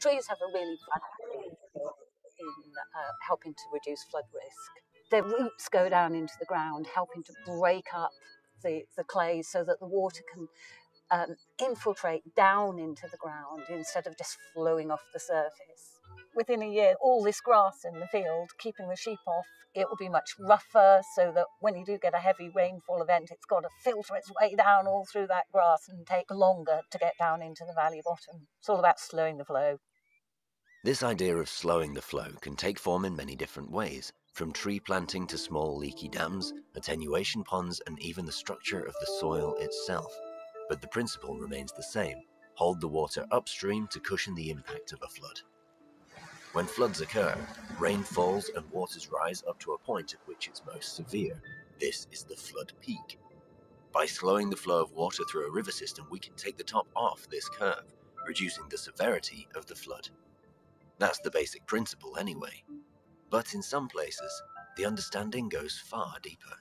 Trees have a really vital role in helping to reduce flood risk. Their roots go down into the ground, helping to break up the clay so that the water can infiltrate down into the ground instead of just flowing off the surface. Within a year, all this grass in the field, keeping the sheep off, it will be much rougher, so that when you do get a heavy rainfall event, it's got to filter its way down all through that grass and take longer to get down into the valley bottom. It's all about slowing the flow. This idea of slowing the flow can take form in many different ways, from tree planting to small leaky dams, attenuation ponds, and even the structure of the soil itself. But the principle remains the same: hold the water upstream to cushion the impact of a flood. When floods occur, rain falls and waters rise up to a point at which it's most severe. This is the flood peak. By slowing the flow of water through a river system, we can take the top off this curve, reducing the severity of the flood. That's the basic principle anyway. But in some places, the understanding goes far deeper.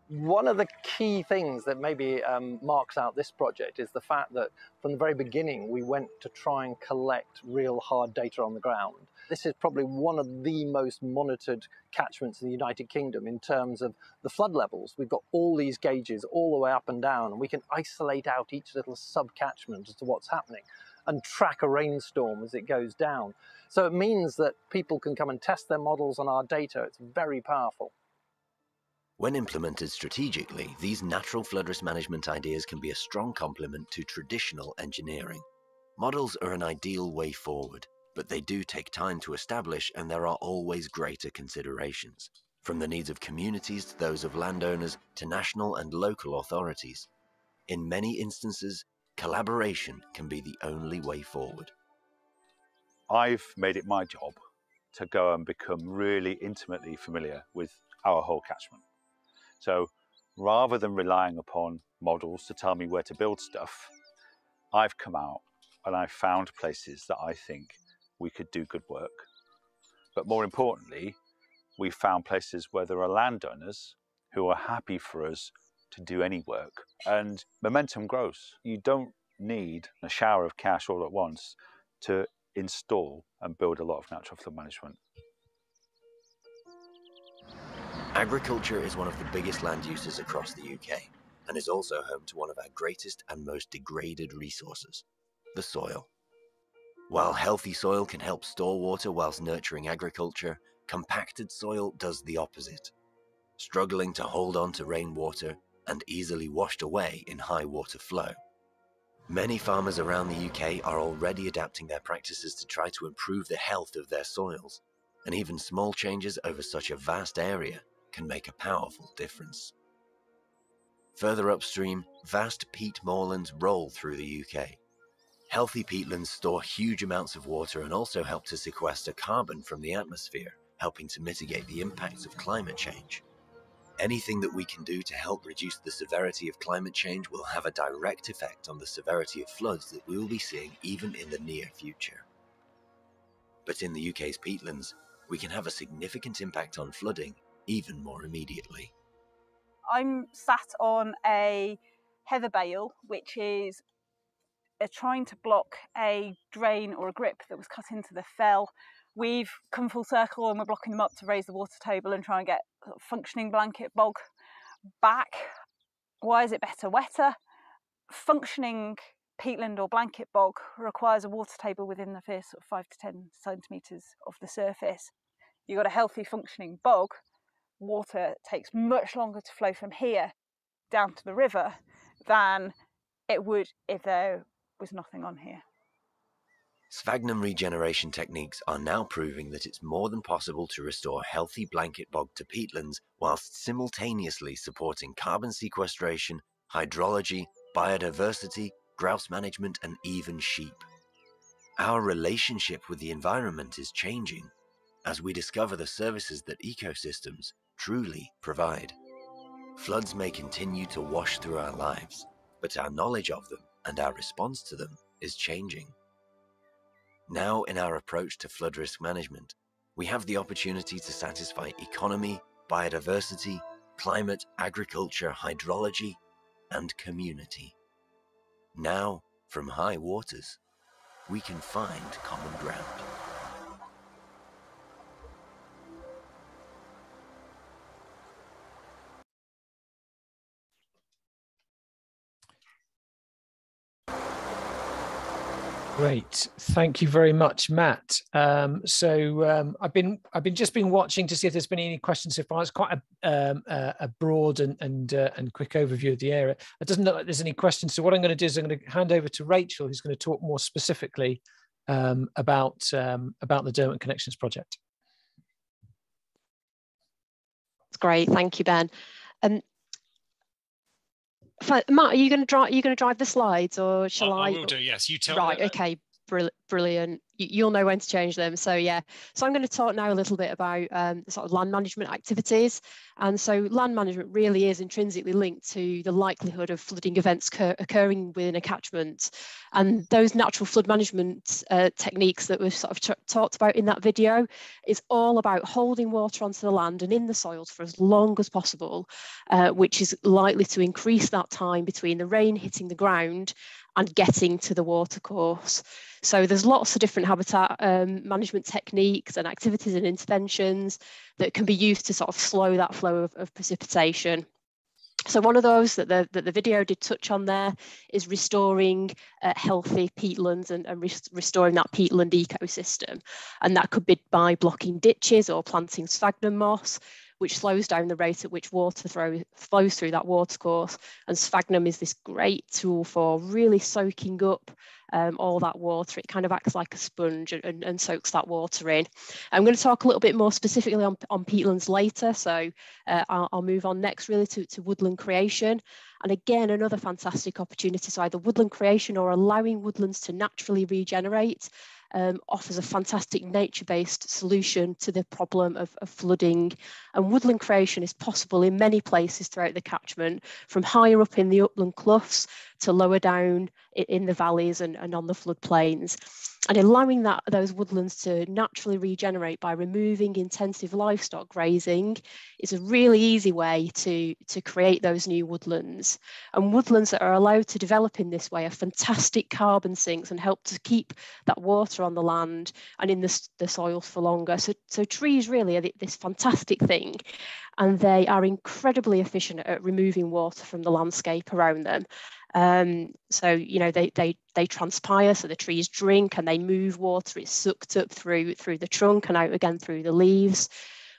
One of the key things that maybe marks out this project is the fact that from the very beginning we went to try and collect real hard data on the ground. This is probably one of the most monitored catchments in the United Kingdom in terms of the flood levels. We've got all these gauges all the way up and down, and we can isolate out each little sub-catchment as to what's happening and track a rainstorm as it goes down. So it means that people can come and test their models on our data. It's very powerful. When implemented strategically, these natural flood risk management ideas can be a strong complement to traditional engineering. Models are an ideal way forward, but they do take time to establish, and there are always greater considerations, from the needs of communities to those of landowners to national and local authorities. In many instances, collaboration can be the only way forward. I've made it my job to go and become really intimately familiar with our whole catchment. So rather than relying upon models to tell me where to build stuff, I've come out and I've found places that I think we could do good work. But more importantly, we've found places where there are landowners who are happy for us to do any work, and momentum grows. You don't need a shower of cash all at once to install and build a lot of natural flood management. Agriculture is one of the biggest land uses across the UK, and is also home to one of our greatest and most degraded resources, the soil. While healthy soil can help store water whilst nurturing agriculture, compacted soil does the opposite, struggling to hold on to rainwater and easily washed away in high water flow. Many farmers around the UK are already adapting their practices to try to improve the health of their soils, and even small changes over such a vast area can make a powerful difference. Further upstream, vast peat moorlands roll through the UK. Healthy peatlands store huge amounts of water and also help to sequester carbon from the atmosphere, helping to mitigate the impacts of climate change. Anything that we can do to help reduce the severity of climate change will have a direct effect on the severity of floods that we will be seeing even in the near future. But in the UK's peatlands, we can have a significant impact on flooding even more immediately. I'm sat on a heather bale, which is trying to block a drain or a grip that was cut into the fell. We've come full circle and we're blocking them up to raise the water table and try and get a functioning blanket bog back. Why is it better wetter? Functioning peatland or blanket bog requires a water table within the first sort of 5 to 10 centimetres of the surface. You've got a healthy functioning bog, water takes much longer to flow from here down to the river than it would if there was nothing on here. Sphagnum regeneration techniques are now proving that it's more than possible to restore healthy blanket bog to peatlands whilst simultaneously supporting carbon sequestration, hydrology, biodiversity, grouse management, and even sheep. Our relationship with the environment is changing as we discover the services that ecosystems truly provide. Floods may continue to wash through our lives, but our knowledge of them and our response to them is changing. Now, in our approach to flood risk management, we have the opportunity to satisfy economy, biodiversity, climate, agriculture, hydrology, and community. Now, from high waters. we can find common ground. Great, thank you very much, Matt. I've been just been watching to see if there's been any questions so far. It's quite a broad and quick overview of the area. It doesn't look like there's any questions. So what I'm going to do is I'm going to hand over to Rachel, who's going to talk more specifically about the Derwent Connections project. That's great, thank you, Ben. Matt, are you going to drive the slides, or shall I? I will do. Yes, you tell. Right. Okay. Brilliant. You'll know when to change them. So yeah. So I'm going to talk now a little bit about the sort of land management activities. And so land management really is intrinsically linked to the likelihood of flooding events occurring within a catchment. And those natural flood management techniques that we've sort of talked about in that video is all about holding water onto the land and in the soils for as long as possible, which is likely to increase that time between the rain hitting the ground and getting to the watercourse. So there's lots of different habitat management techniques and activities and interventions that can be used to sort of slow that flow of precipitation. So one of those that the video did touch on there is restoring healthy peatlands and restoring that peatland ecosystem. And that could be by blocking ditches or planting sphagnum moss, which slows down the rate at which water flows through that watercourse. And sphagnum is this great tool for really soaking up all that water. It kind of acts like a sponge and soaks that water in. I'm going to talk a little bit more specifically on peatlands later, so I'll move on next really to woodland creation. And again, another fantastic opportunity. So either woodland creation or allowing woodlands to naturally regenerate offers a fantastic nature-based solution to the problem of flooding. And woodland creation is possible in many places throughout the catchment, from higher up in the upland cloughs to lower down in the valleys and on the floodplains. And allowing those woodlands to naturally regenerate by removing intensive livestock grazing is a really easy way to create those new woodlands. And woodlands that are allowed to develop in this way are fantastic carbon sinks and help to keep that water on the land and in the soils for longer. So trees really are this fantastic thing, and they are incredibly efficient at removing water from the landscape around them. So you know they transpire, so the trees drink and they move water. It's sucked up through the trunk and out again through the leaves.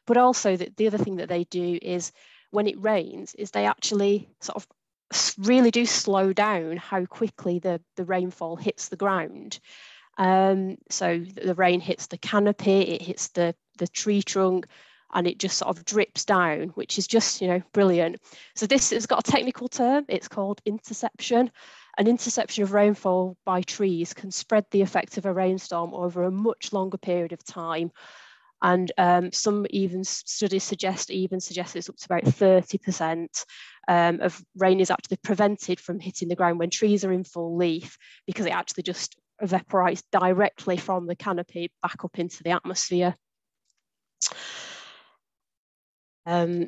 But also the other thing that they do is when it rains is they actually sort of really do slow down how quickly the rainfall hits the ground. So the rain hits the canopy, it hits the tree trunk, and it just sort of drips down, which is just, brilliant. So this has got a technical term, it's called interception. An interception of rainfall by trees can spread the effect of a rainstorm over a much longer period of time. And some studies suggest it's up to about 30% of rain is actually prevented from hitting the ground when trees are in full leaf, because it actually just evaporates directly from the canopy back up into the atmosphere.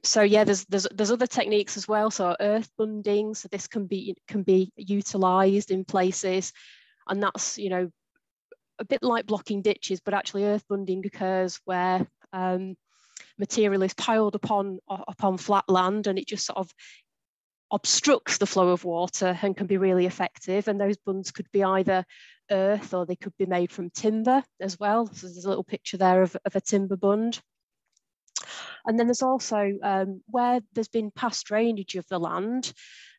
So yeah, there's other techniques as well. So earth bunding, so this can be utilised in places, and that's a bit like blocking ditches, but actually earth bunding occurs where material is piled upon flat land, and it just sort of obstructs the flow of water and can be really effective. And those bunds could be either earth or they could be made from timber as well. So there's a little picture there of a timber bund. And then there's also where there's been past drainage of the land,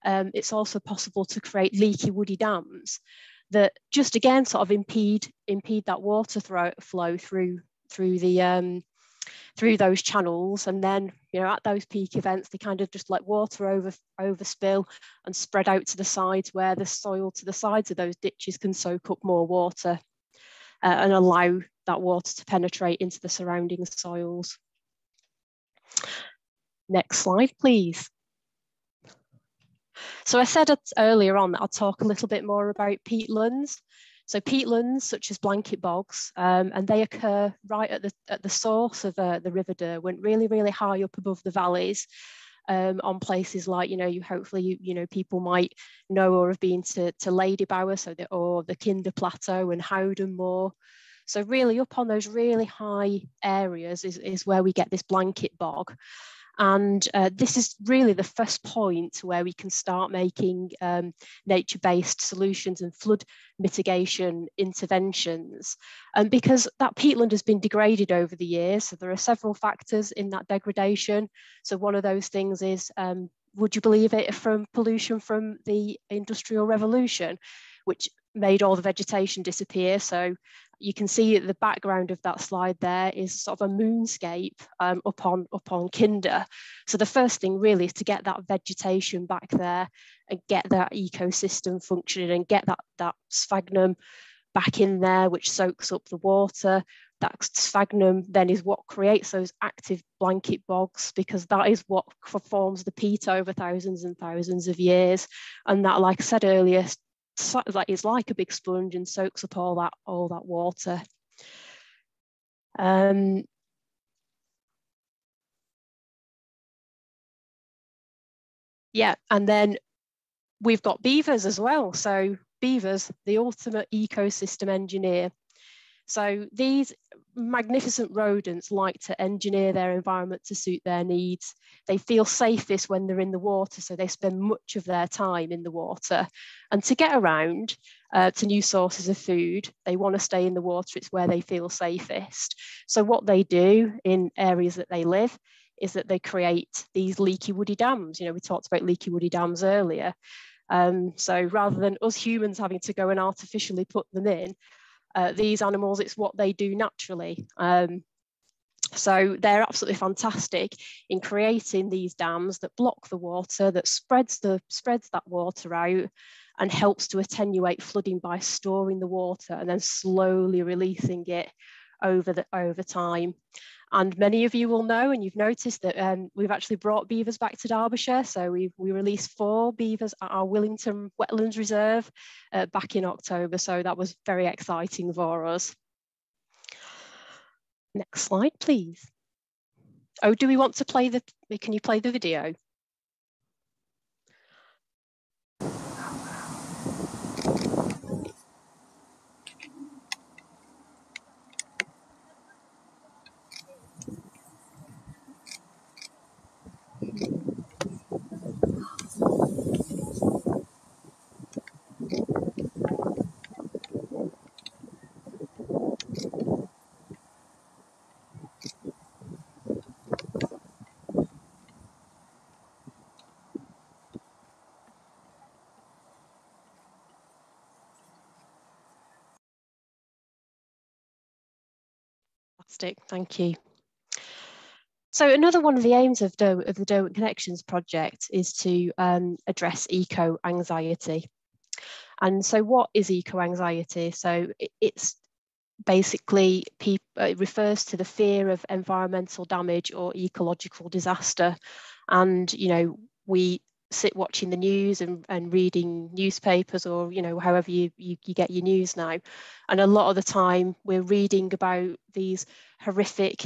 it's also possible to create leaky woody dams that just again sort of impede that water flow through those channels. And then at those peak events they kind of just let water overspill and spread out to the sides, where the soil to the sides of those ditches can soak up more water and allow that water to penetrate into the surrounding soils. Next slide, please. So I said earlier on that I'll talk a little bit more about peatlands. So peatlands, such as blanket bogs, and they occur right at the source of the River Derwent, really, really high up above the valleys. on places like, hopefully, people might know or have been to Ladybower, or the Kinder Plateau and Howden Moor. So really up on those really high areas is where we get this blanket bog. And this is really the first point where we can start making nature-based solutions and flood mitigation interventions. And because that peatland has been degraded over the years, so there are several factors in that degradation. So one of those things is, would you believe it, from pollution from the Industrial Revolution, which made all the vegetation disappear. So you can see the background of that slide there is sort of a moonscape up on Kinder. So the first thing really is to get that vegetation back there and get that ecosystem functioning and get that sphagnum back in there, which soaks up the water. That sphagnum then is what creates those active blanket bogs, because that is what forms the peat over thousands and thousands of years. And that, like I said earlier, it's like a big sponge and soaks up all that water. Yeah, and then we've got beavers as well. So beavers, the ultimate ecosystem engineer. So these magnificent rodents like to engineer their environment to suit their needs. They feel safest when they're in the water, so they spend much of their time in the water. And to get around to new sources of food, they want to stay in the water. It's where they feel safest. So what they do in areas that they live is that they create these leaky woody dams. We talked about leaky woody dams earlier. So rather than us humans having to go and artificially put them in, these animals, it's what they do naturally. So they're absolutely fantastic in creating these dams that block the water, that spreads that water out and helps to attenuate flooding by storing the water and then slowly releasing it over time. And many of you will know, and you've noticed that we've actually brought beavers back to Derbyshire. So we released 4 beavers at our Willington Wetlands Reserve back in October. So that was very exciting for us. Next slide, please. Oh, do we want to play can you play the video? Fantastic, thank you. So another one of the aims of the Derwent Connections project is to address eco-anxiety. And so what is eco-anxiety? So it's basically, it refers to the fear of environmental damage or ecological disaster. And, we sit watching the news and reading newspapers, or, however you get your news now. And a lot of the time we're reading about these horrific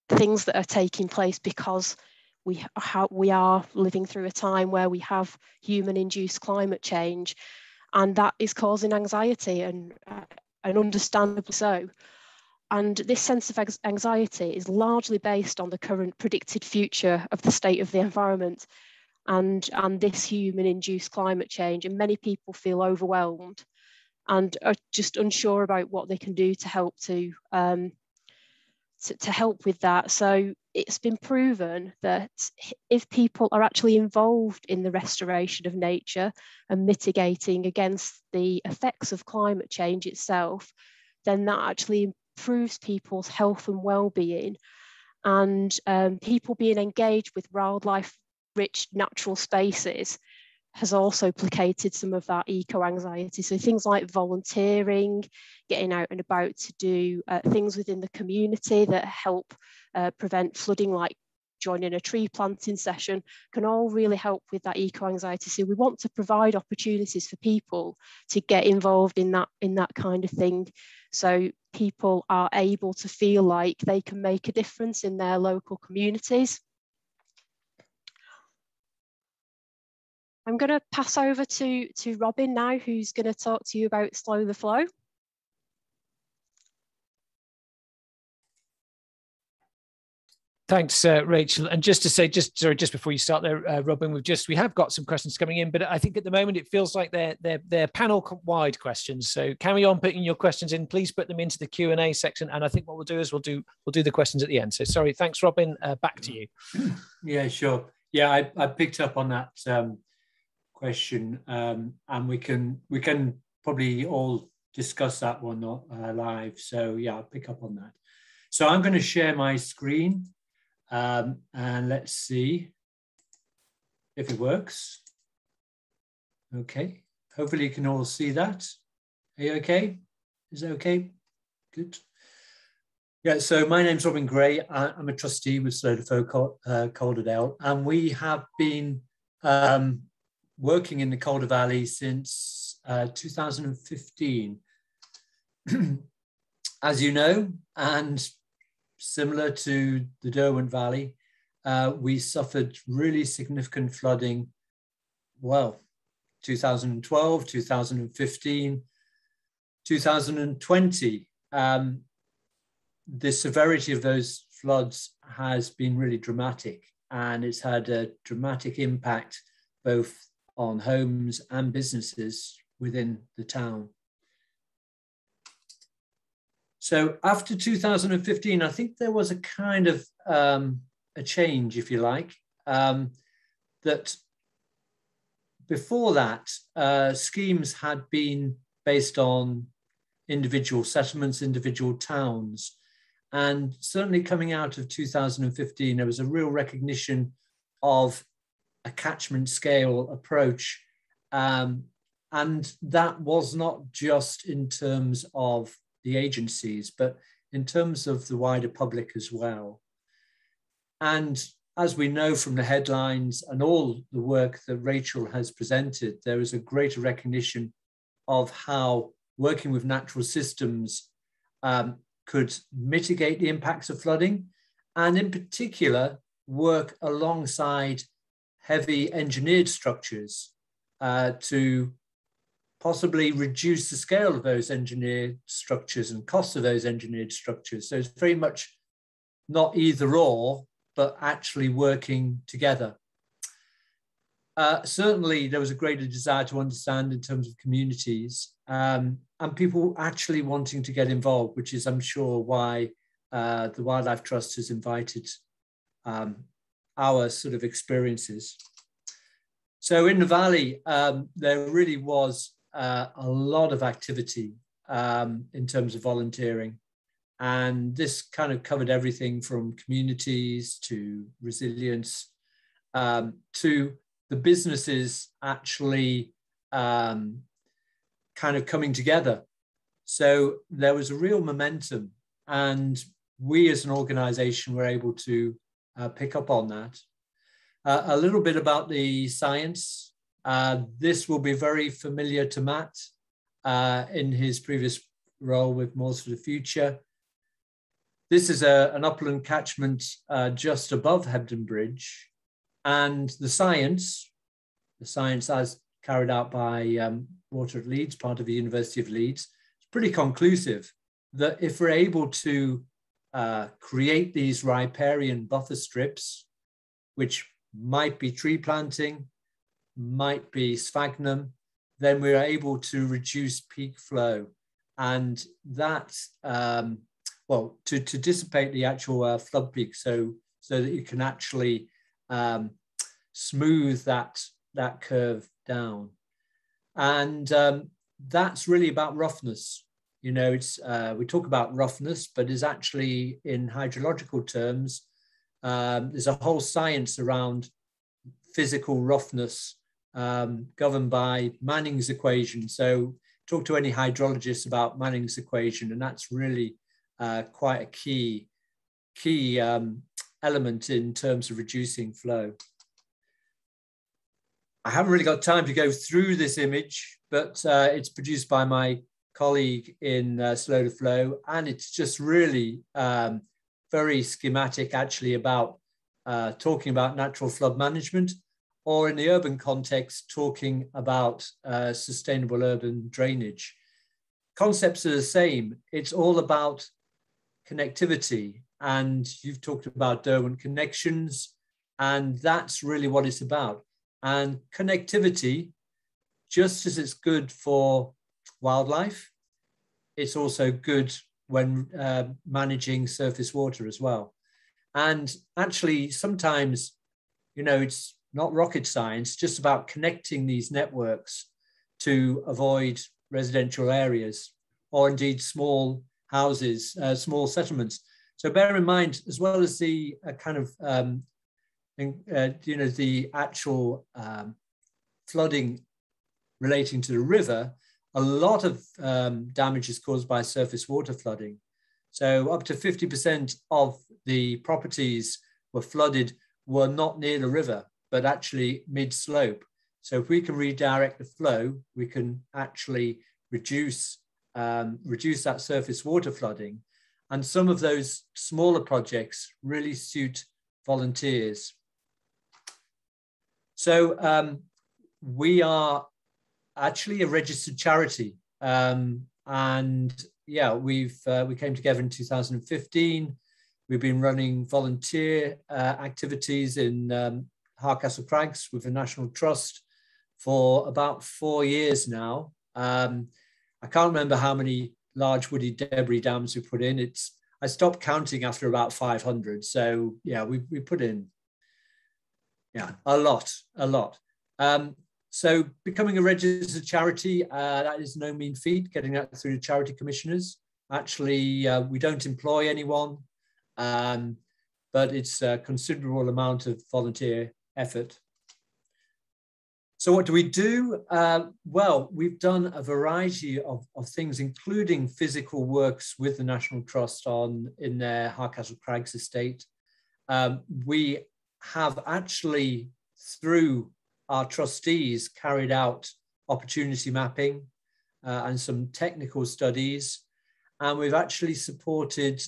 things that are taking place because we are living through a time where we have human-induced climate change, and that is causing anxiety, and understandably so. And this sense of anxiety is largely based on the current predicted future of the state of the environment and this human-induced climate change. And many people feel overwhelmed and are just unsure about what they can do to help to help with that. So it's been proven that if people are actually involved in the restoration of nature and mitigating against the effects of climate change itself, then that actually improves people's health and well-being. And people being engaged with wildlife-rich natural spaces has also placated some of that eco-anxiety. So things like volunteering, getting out and about to do things within the community that help prevent flooding, like joining a tree planting session, can all really help with that eco-anxiety. So we want to provide opportunities for people to get involved in that kind of thing, so people are able to feel like they can make a difference in their local communities. I'm going to pass over to Robin now, who's going to talk to you about Slow the Flow. Thanks, Rachel. And just to say, just before you start there, Robin, we have got some questions coming in, but I think at the moment it feels like they're panel-wide questions. So carry on putting your questions in. Please put them into the Q&A section, and I think what we'll do is we'll do the questions at the end. So sorry, thanks, Robin. Back to you. Yeah, sure. Yeah, I picked up on that question, and we can probably all discuss that one live. So yeah, I'll pick up on that. So I'm going to share my screen. And let's see if it works. Okay, hopefully you can all see that. Are you okay? Is that okay? Good. Yeah, so my name's Robin Gray. I'm a trustee with Slow the Flow Calderdale, and we have been working in the Calder Valley since 2015. As you know, and similar to the Derwent Valley, we suffered really significant flooding, well, 2012, 2015, 2020. The severity of those floods has been really dramatic, and it's had a dramatic impact both on homes and businesses within the town. So after 2015, I think there was a kind of a change, if you like, that before that, schemes had been based on individual settlements, individual towns. And certainly coming out of 2015, there was a real recognition of a catchment scale approach. And that was not just in terms of the agencies, but in terms of the wider public as well. And as we know from the headlines and all the work that Rachel has presented, there is a greater recognition of how working with natural systems could mitigate the impacts of flooding, and in particular, work alongside heavy engineered structures to possibly reduce the scale of those engineered structures and costs of those engineered structures. So it's very much not either or, but actually working together. Certainly there was a greater desire to understand in terms of communities and people actually wanting to get involved, which is, I'm sure, why the Wildlife Trust has invited our sort of experiences. So in the Valley, there really was a lot of activity in terms of volunteering. And this kind of covered everything from communities to resilience to the businesses actually kind of coming together. So there was a real momentum, and we as an organization were able to pick up on that. A little bit about the science. This will be very familiar to Matt in his previous role with Moors for the Future. This is an upland catchment just above Hebden Bridge, and the science as carried out by Water at Leeds, part of the University of Leeds, is pretty conclusive that if we're able to create these riparian buffer strips, which might be tree planting, might be sphagnum, then we're able to reduce peak flow. And that, well, to dissipate the actual flood peak so that you can actually smooth that curve down. And that's really about roughness. You know, it's we talk about roughness, but it's actually, in hydrological terms, there's a whole science around physical roughness governed by Manning's equation. So talk to any hydrologist about Manning's equation, and that's really quite a key element in terms of reducing flow. I haven't really got time to go through this image, but it's produced by my colleague in Slow the Flow, and it's just really very schematic actually about talking about natural flood management or in the urban context, talking about sustainable urban drainage. Concepts are the same. It's all about connectivity. And you've talked about Derwent connections, and that's really what it's about. And connectivity, just as it's good for wildlife, it's also good when managing surface water as well. And actually, sometimes, you know, it's not rocket science, just about connecting these networks to avoid residential areas, or indeed small houses, small settlements. So bear in mind, as well as the you know, the actual flooding relating to the river, a lot of damage is caused by surface water flooding. So up to 50% of the properties were not near the river, but actually mid-slope. So if we can redirect the flow, we can actually reduce that surface water flooding. And some of those smaller projects really suit volunteers. So we are actually a registered charity. And yeah, we came together in 2015. We've been running volunteer activities in Hardcastle Crags with the National Trust for about 4 years now. I can't remember how many large woody debris dams we put in. I stopped counting after about 500. So yeah, we put in a lot. So becoming a registered charity, that is no mean feat, getting that through the charity commissioners. Actually, we don't employ anyone, but it's a considerable amount of volunteer effort. So what do we do? Well, we've done a variety of things, including physical works with the National Trust in their Hardcastle Crags estate. We have actually, through our trustees, carried out opportunity mapping and some technical studies. And we've actually supported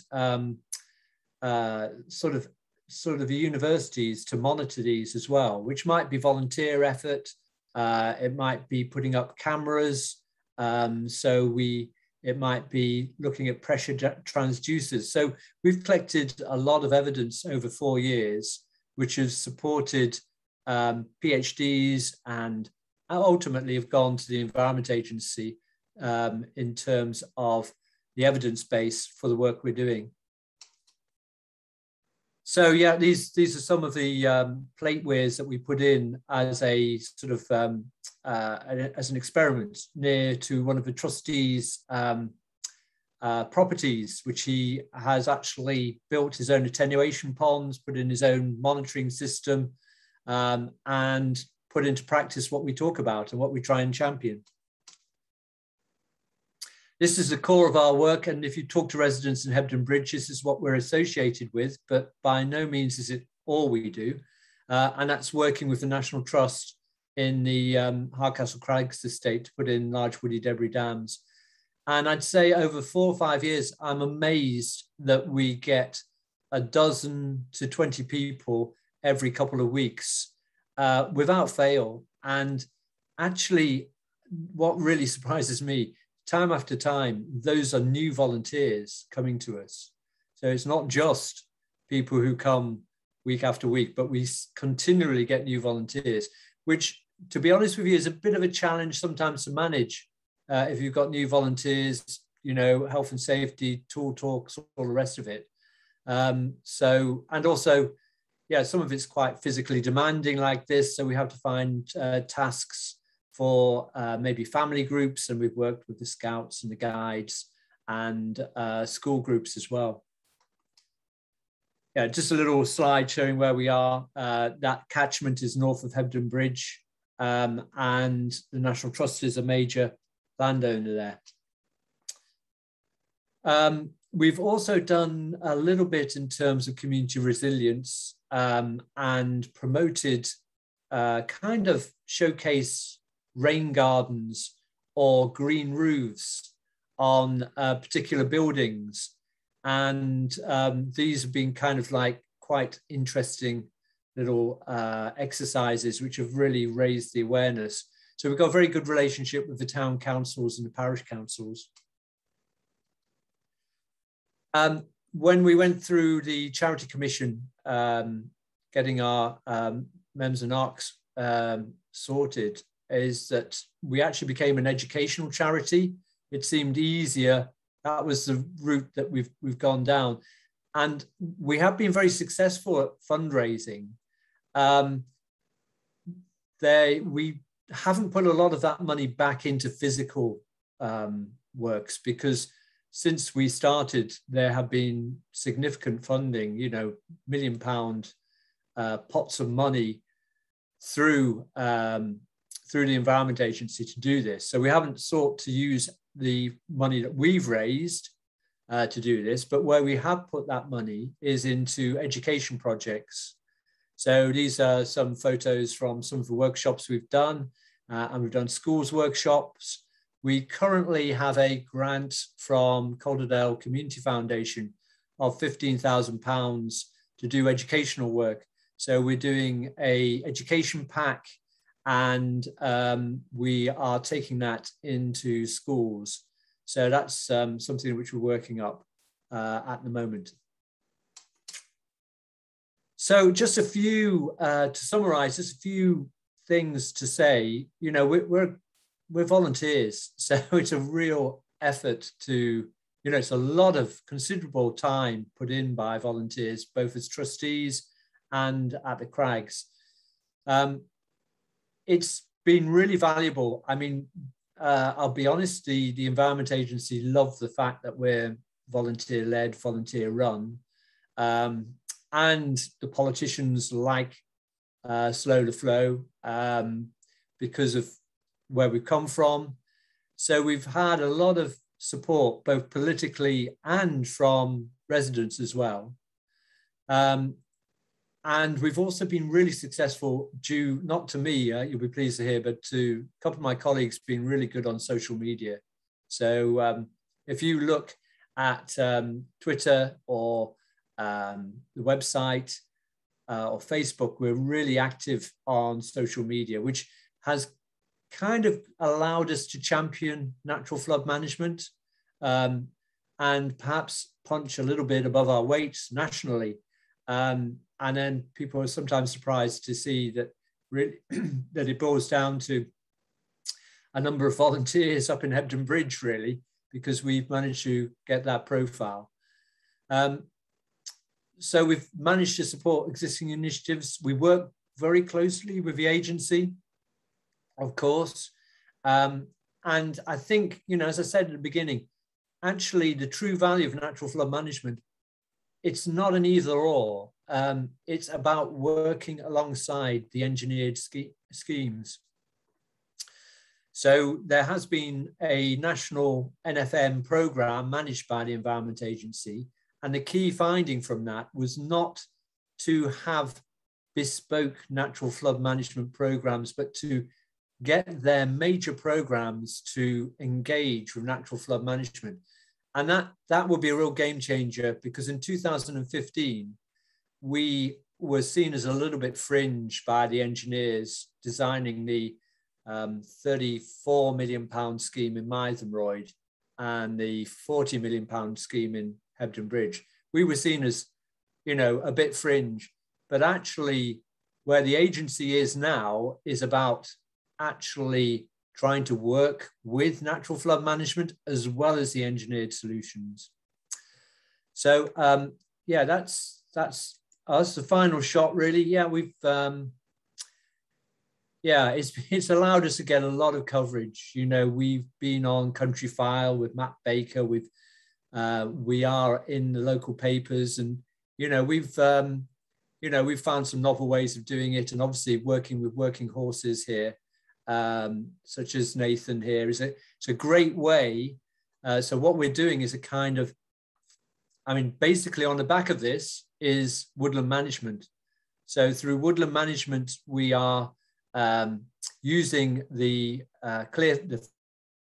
sort of universities to monitor these as well, which might be volunteer effort. It might be putting up cameras. It might be looking at pressure transducers. So we've collected a lot of evidence over 4 years, which has supported PhDs and ultimately have gone to the Environment Agency in terms of the evidence base for the work we're doing. So yeah, these are some of the plateways that we put in as a sort of as an experiment near to one of the trustees' properties, which he has actually built his own attenuation ponds, put in his own monitoring system, and put into practice what we talk about and what we try and champion. This is the core of our work, and if you talk to residents in Hebden Bridge, this is what we're associated with, but by no means is it all we do. And that's working with the National Trust in the Hardcastle Crags estate to put in large woody debris dams. And I'd say over 4 or 5 years, I'm amazed that we get a dozen to 20 people every couple of weeks without fail. And actually, what really surprises me, time after time, those are new volunteers coming to us. So it's not just people who come week after week, but we continually get new volunteers, which, to be honest with you, is a bit of a challenge sometimes to manage. If you've got new volunteers, you know, health and safety, tool talks, all the rest of it. And also, yeah, some of it's quite physically demanding like this. So we have to find tasks for maybe family groups, and we've worked with the scouts and the guides and school groups as well. Yeah, just a little slide showing where we are. That catchment is north of Hebden Bridge, and the National Trust is a major landowner there. We've also done a little bit in terms of community resilience and promoted kind of showcase rain gardens or green roofs on particular buildings. And these have been kind of like quite interesting little exercises which have really raised the awareness. So we've got a very good relationship with the town councils and the parish councils. When we went through the Charity Commission, getting our MEMS and ARCs sorted, is that we actually became an educational charity. It seemed easier. That was the route that we've gone down. And we have been very successful at fundraising. We haven't put a lot of that money back into physical works, because since we started, there have been significant funding, you know, £1 million pots of money through the Environment Agency to do this. So we haven't sought to use the money that we've raised to do this, but where we have put that money is into education projects. So these are some photos from some of the workshops we've done, and we've done schools workshops. We currently have a grant from Calderdale Community Foundation of £15,000 to do educational work. So we're doing a education pack, and we are taking that into schools. So that's something which we're working up at the moment. So just a few, to summarize, just a few things to say. You know, we're volunteers, so it's a real effort to, you know, it's a lot of considerable time put in by volunteers, both as trustees and at the Crags. It's been really valuable. I mean, I'll be honest, the Environment Agency love the fact that we're volunteer-led, volunteer-run, and the politicians like Slow to Flow because of where we've come from. So we've had a lot of support, both politically and from residents as well. And we've also been really successful, due not to me, you'll be pleased to hear, but to a couple of my colleagues being really good on social media. So if you look at Twitter or the website or Facebook, we're really active on social media, which has kind of allowed us to champion natural flood management and perhaps punch a little bit above our weight nationally. And then people are sometimes surprised to see that really that it boils down to a number of volunteers up in Hebden Bridge, really, because we've managed to get that profile. So we've managed to support existing initiatives. We work very closely with the agency, of course. And I think, you know, as I said at the beginning, actually the true value of natural flood management, it's not an either or. It's about working alongside the engineered schemes. So there has been a national NFM program managed by the Environment Agency. And the key finding from that was not to have bespoke natural flood management programs, but to get their major programs to engage with natural flood management. And that will be a real game changer, because in 2015, we were seen as a little bit fringe by the engineers designing the £34 million scheme in Mythenroyd and the £40 million scheme in Hebden Bridge. We were seen as, you know, a bit fringe, but actually where the agency is now is about actually trying to work with natural flood management as well as the engineered solutions. So yeah, that's us. The final shot, really. Yeah, we've yeah, it's allowed us to get a lot of coverage. You know, we've been on Country File with Matt Baker. We are in the local papers, and you know, we've found some novel ways of doing it, and obviously working with working horses here, such as Nathan here, it's a great way. So what we're doing is a kind of, I mean, basically on the back of this is woodland management. So through woodland management, we are using the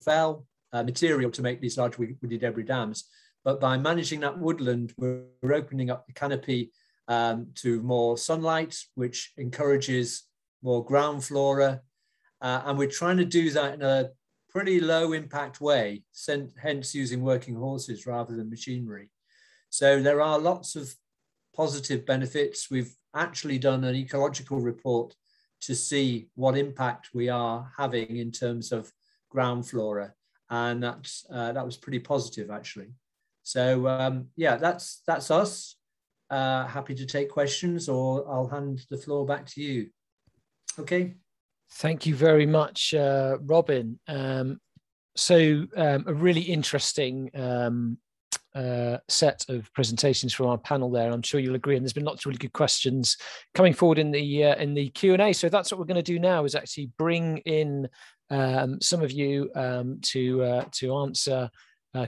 fell material to make these large woody debris dams. But by managing that woodland, we're opening up the canopy to more sunlight, which encourages more ground flora. And we're trying to do that in a pretty low impact way, hence using working horses rather than machinery. So there are lots of positive benefits. We've actually done an ecological report to see what impact we are having in terms of ground flora. And that was pretty positive, actually. So yeah, that's us. Happy to take questions, or I'll hand the floor back to you. Okay. Thank you very much, Robin. So a really interesting set of presentations from our panel there. I'm sure you'll agree, and there's been lots of really good questions coming forward in the Q&A. So that's what we're going to do now, is actually bring in some of you to answer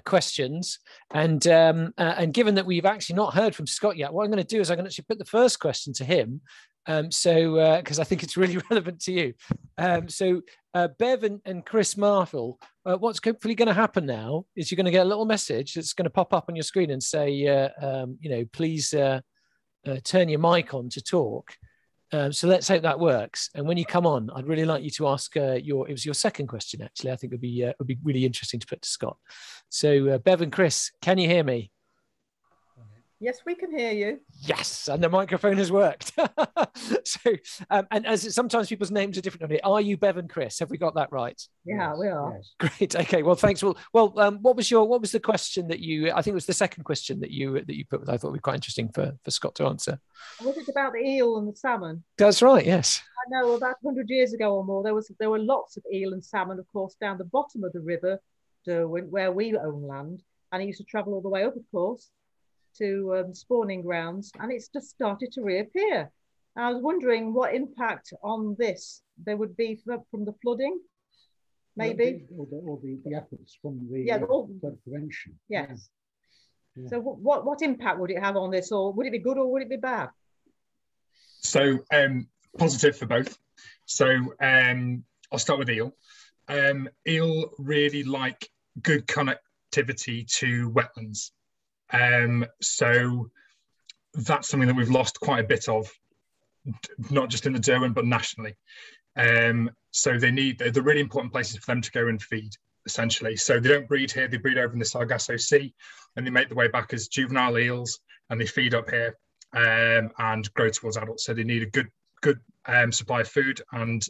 questions. And given that we've actually not heard from Scott yet, what I'm going to do is I'm going to actually put the first question to him. Because I think it's really relevant to you. Bev and Chris Marshall, what's hopefully going to happen now is you're going to get a little message that's going to pop up on your screen and say, please turn your mic on to talk. So let's hope that works. And when you come on, I'd really like you to ask it was your second question, actually. I think it would be really interesting to put to Scott. So Bev and Chris, can you hear me? Yes, we can hear you. Yes, and the microphone has worked. And as sometimes people's names are different. Are you Bev and Chris? Have we got that right? Yeah, yes, we are. Yes. Great. Okay. Well, thanks. Well, what was the question that you? I think it was the second question that you put. I thought would be quite interesting for Scott to answer. Was it about the eel and the salmon? That's right. Yes. I know. About 100 years ago or more, there were lots of eel and salmon, of course, down the bottom of the river, where we own land, and it used to travel all the way up, of course, to spawning grounds, and it's just started to reappear. I was wondering what impact on this there would be from the flooding, maybe? Or the efforts from the flood prevention. Yes. Yeah. So what impact would it have on this, or would it be good or would it be bad? So positive for both. So I'll start with eel. Eel really like good connectivity to wetlands. So that's something that we've lost quite a bit of, not just in the Derwent, but nationally. So they're really important places for them to go and feed, essentially. So they don't breed here, they breed over in the Sargasso Sea, and they make their way back as juvenile eels, and they feed up here and grow towards adults. So they need a good supply of food and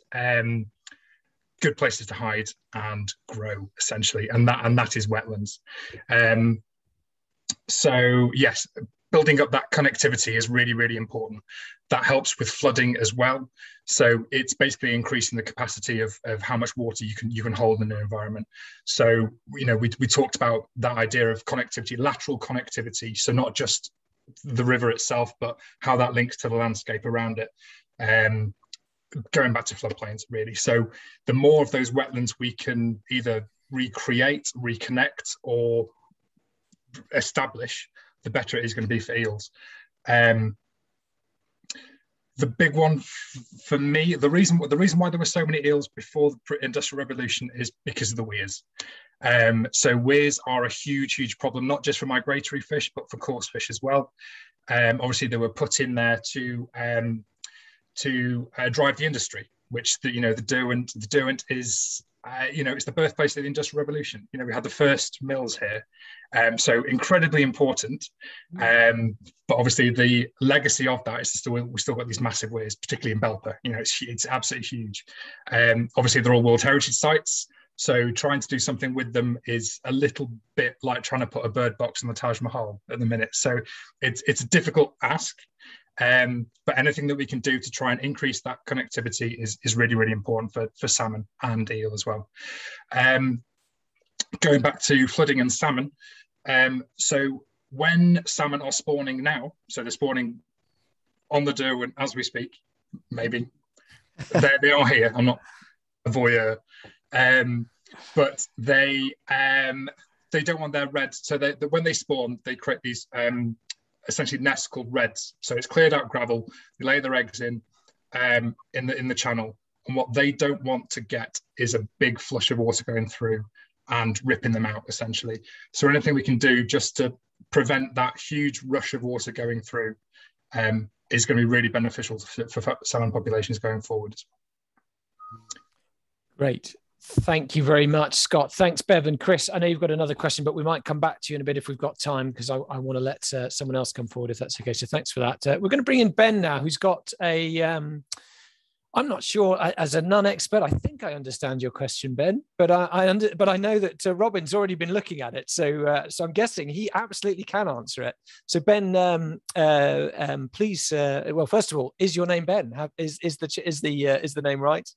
good places to hide and grow, essentially, and that is wetlands. So yes, building up that connectivity is really, really important. That helps with flooding as well. So it's basically increasing the capacity of how much water you can hold in an environment. So, we talked about that idea of connectivity, lateral connectivity. So not just the river itself, but how that links to the landscape around it. Going back to floodplains, really. So the more of those wetlands we can either recreate, reconnect, or establish, the better it is going to be for eels. The big one for me, the reason why there were so many eels before the Industrial Revolution is because of the weirs. So weirs are a huge problem, not just for migratory fish, but for coarse fish as well. Obviously, they were put in there to drive the industry, which the Derwent is. It's the birthplace of the Industrial Revolution. We had the first mills here, so incredibly important. But obviously, the legacy of that is we still got these massive weirs, particularly in Belper. It's absolutely huge. Obviously, they're all World Heritage sites, so trying to do something with them is a little bit like trying to put a bird box on the Taj Mahal at the minute. So it's a difficult ask. But anything that we can do to try and increase that connectivity is really, really important for salmon and eel as well. Going back to flooding and salmon, so when salmon are spawning now, so they're spawning on the Derwent as we speak, maybe they are here. I'm not a voyeur, but they don't want their reds. So when they spawn, they create these essentially nests called reds. So it's cleared out gravel. They lay their eggs in the channel, and what they don't want to get is a big flush of water going through and ripping them out, essentially. So anything we can do just to prevent that huge rush of water going through is going to be really beneficial for salmon populations going forward. Great. Thank you very much, Scott. Thanks, Bev and Chris. I know you've got another question, but we might come back to you in a bit if we've got time, because I want to let someone else come forward if that's okay. So thanks for that. We're going to bring in Ben now, who's got a, I'm not sure, as a non-expert, I think I understand your question, Ben, but I know that Robin's already been looking at it. So I'm guessing he absolutely can answer it. So Ben, please, well, first of all, is your name Ben? Is the name right?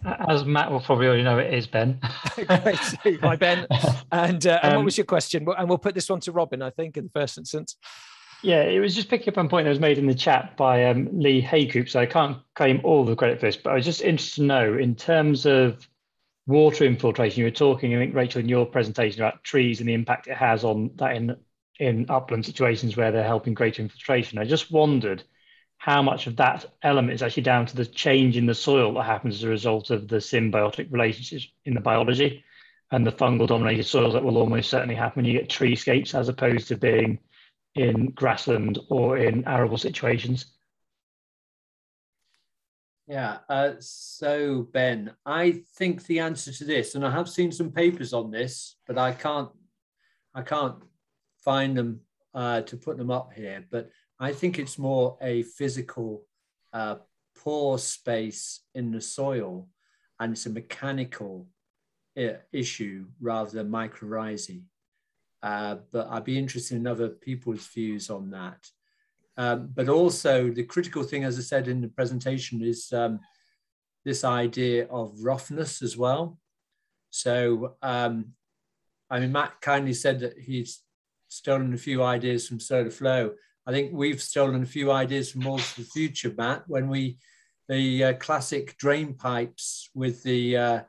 As Matt will probably already know, it is Ben. Great. Hi, Ben. And what was your question? And we'll put this one to Robin, I think, in the first instance. Yeah, it was just picking up on a point that was made in the chat by Lee Haycoop, so I can't claim all the credit for this, but I was just interested to know, in terms of water infiltration, you were talking, I think, Rachel, in your presentation about trees and the impact it has on that in upland situations where they're helping greater infiltration. I just wondered how much of that element is actually down to the change in the soil that happens as a result of the symbiotic relationships in the biology and the fungal dominated soils that will almost certainly happen when you get treescapes, as opposed to being in grassland or in arable situations. Yeah, so Ben, I think the answer to this, and I have seen some papers on this, but I can't find them to put them up here, but I think it's more a physical pore space in the soil, and it's a mechanical issue rather than mycorrhizae. But I'd be interested in other people's views on that. But also the critical thing, as I said in the presentation, is this idea of roughness as well. So, I mean, Matt kindly said that he's stolen a few ideas from Solar Flow. I think we've stolen a few ideas from Walls for the Future, Matt, when the classic drain pipes with the,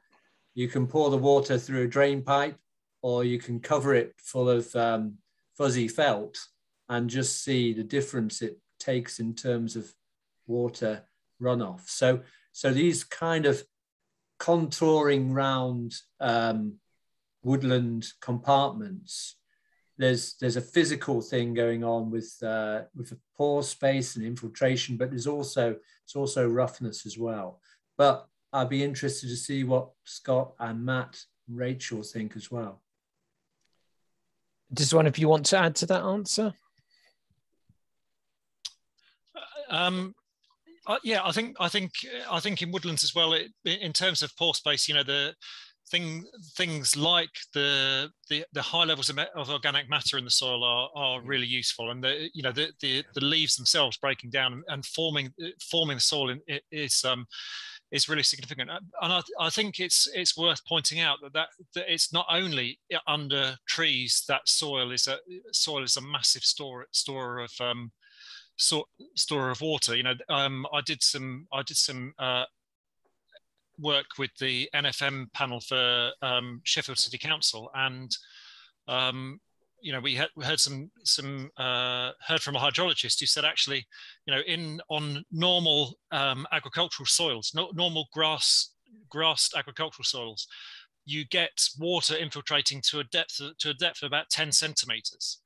you can pour the water through a drain pipe, or you can cover it full of fuzzy felt and just see the difference it takes in terms of water runoff. So these kind of contouring round woodland compartments, there's a physical thing going on with a pore space and infiltration, but it's also roughness as well. But I'd be interested to see what Scott and Matt and Rachel think as well. Does one of you want to add to that answer? Yeah, I think in woodlands as well, in terms of pore space, you know, the things like the high levels of organic matter in the soil are really useful, and the leaves themselves breaking down and forming the soil is really significant. And I think it's worth pointing out that it's not only under trees that soil is a massive store of water. You know, I did some work with the NFM panel for Sheffield City Council, and you know, we heard from a hydrologist who said, actually, you know, on normal agricultural soils, normal grassed agricultural soils, you get water infiltrating to a depth of about 10 centimeters.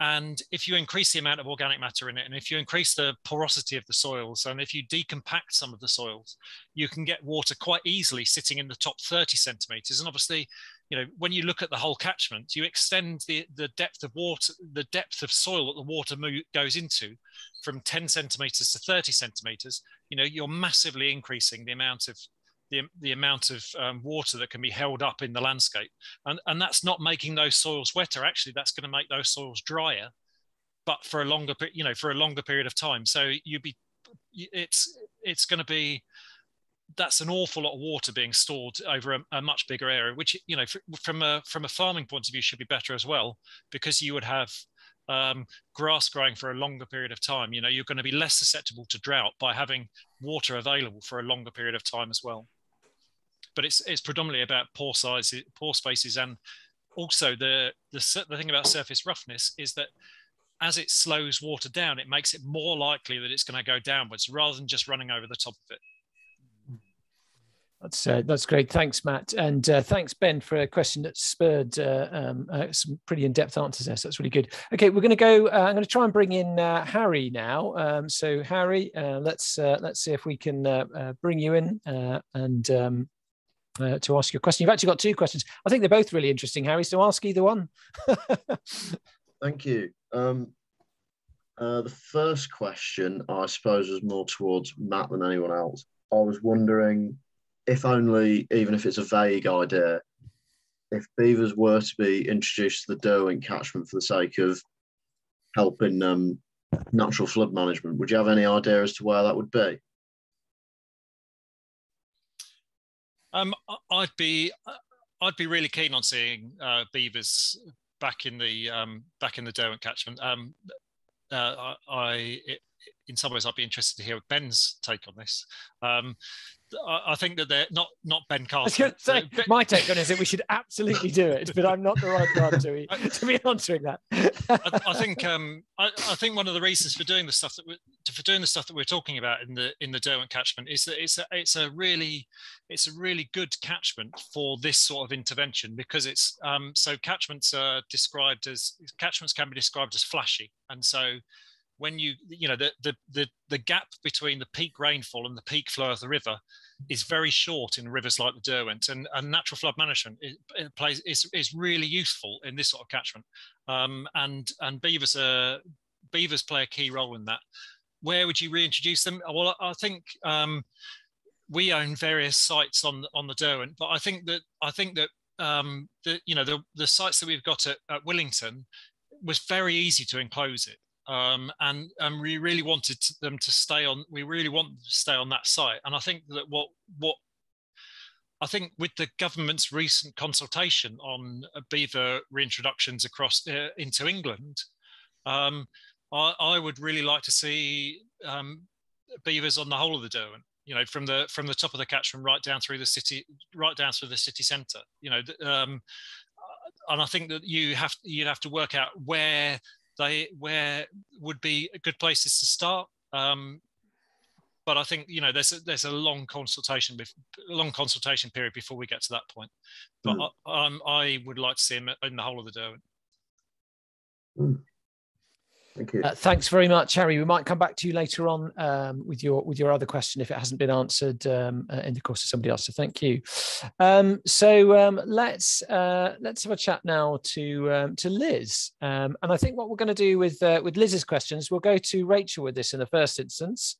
And if you increase the amount of organic matter in it, and if you increase the porosity of the soils, and if you decompact some of the soils, you can get water quite easily sitting in the top 30 centimeters. And obviously, you know, when you look at the whole catchment, you extend the depth of water, the depth of soil that the water goes into from 10 centimeters to 30 centimeters. You know, you're massively increasing the amount of water that can be held up in the landscape, and that's not making those soils wetter. Actually, that's going to make those soils drier, but for a longer period of time. So it's going to be, that's an awful lot of water being stored over a much bigger area, which, you know, from a farming point of view should be better as well, because you would have grass growing for a longer period of time. You know, you're going to be less susceptible to drought by having water available for a longer period of time as well. But it's predominantly about pore spaces, and also the thing about surface roughness is that as it slows water down, it makes it more likely that it's going to go downwards rather than just running over the top of it. That's great. Thanks, Matt. And thanks, Ben, for a question that spurred some pretty in-depth answers there. So that's really good. Okay, we're going to go, I'm going to try and bring in Harry now. So Harry, let's see if we can bring you in and to ask your question. You've actually got two questions. I think they're both really interesting, Harry, so ask either one. Thank you. The first question, I suppose, was more towards Matt than anyone else. I was wondering, if only, even if it's a vague idea, if beavers were to be introduced to the Derwent catchment for the sake of helping natural flood management, would you have any idea as to where that would be? I'd be really keen on seeing beavers back in the Derwent catchment. In some ways, I'd be interested to hear Ben's take on this. I think that they're not Ben Carter. My take on it is that we should absolutely do it, but I'm not the right one to be answering that. I think one of the reasons for doing the stuff that we're talking about in the Derwent catchment is that it's a really good catchment for this sort of intervention, because it's so catchments can be described as flashy, and so when the gap between the peak rainfall and the peak flow of the river is very short in rivers like the Derwent, and natural flood management is really useful in this sort of catchment, and beavers play a key role in that. Where would you reintroduce them? Well, I think we own various sites on the Derwent, but I think that the sites that we've got at Willington was very easy to enclose it. And we really wanted them to stay on. We really want them to stay on that site. And I think that what I think with the government's recent consultation on beaver reintroductions across into England, I would really like to see beavers on the whole of the Derwent. From the top of the catchment right down through the city centre. And I think that you'd have to work out where would be good places to start, but I think there's a long consultation period before we get to that point. But I would like to see him in the whole of the Derwent. Thank you. Thanks very much, Harry. We might come back to you later on with your other question if it hasn't been answered in the course of somebody else. So thank you. Let's have a chat now to Liz. And I think what we're going to do with Liz's questions, we'll go to Rachel with this in the first instance.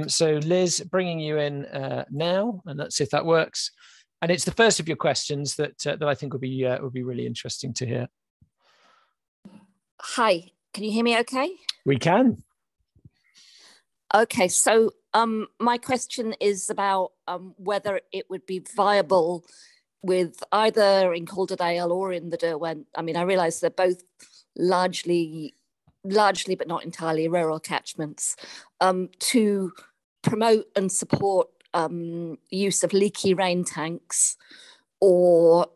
So Liz, bringing you in now, and let's see if that works. And it's the first of your questions that I think would be really interesting to hear. Hi. Can you hear me okay? We can. Okay, so my question is about whether it would be viable with either in Calderdale or in the Derwent. I mean, I realise they're both largely but not entirely rural catchments, to promote and support use of leaky rain tanks or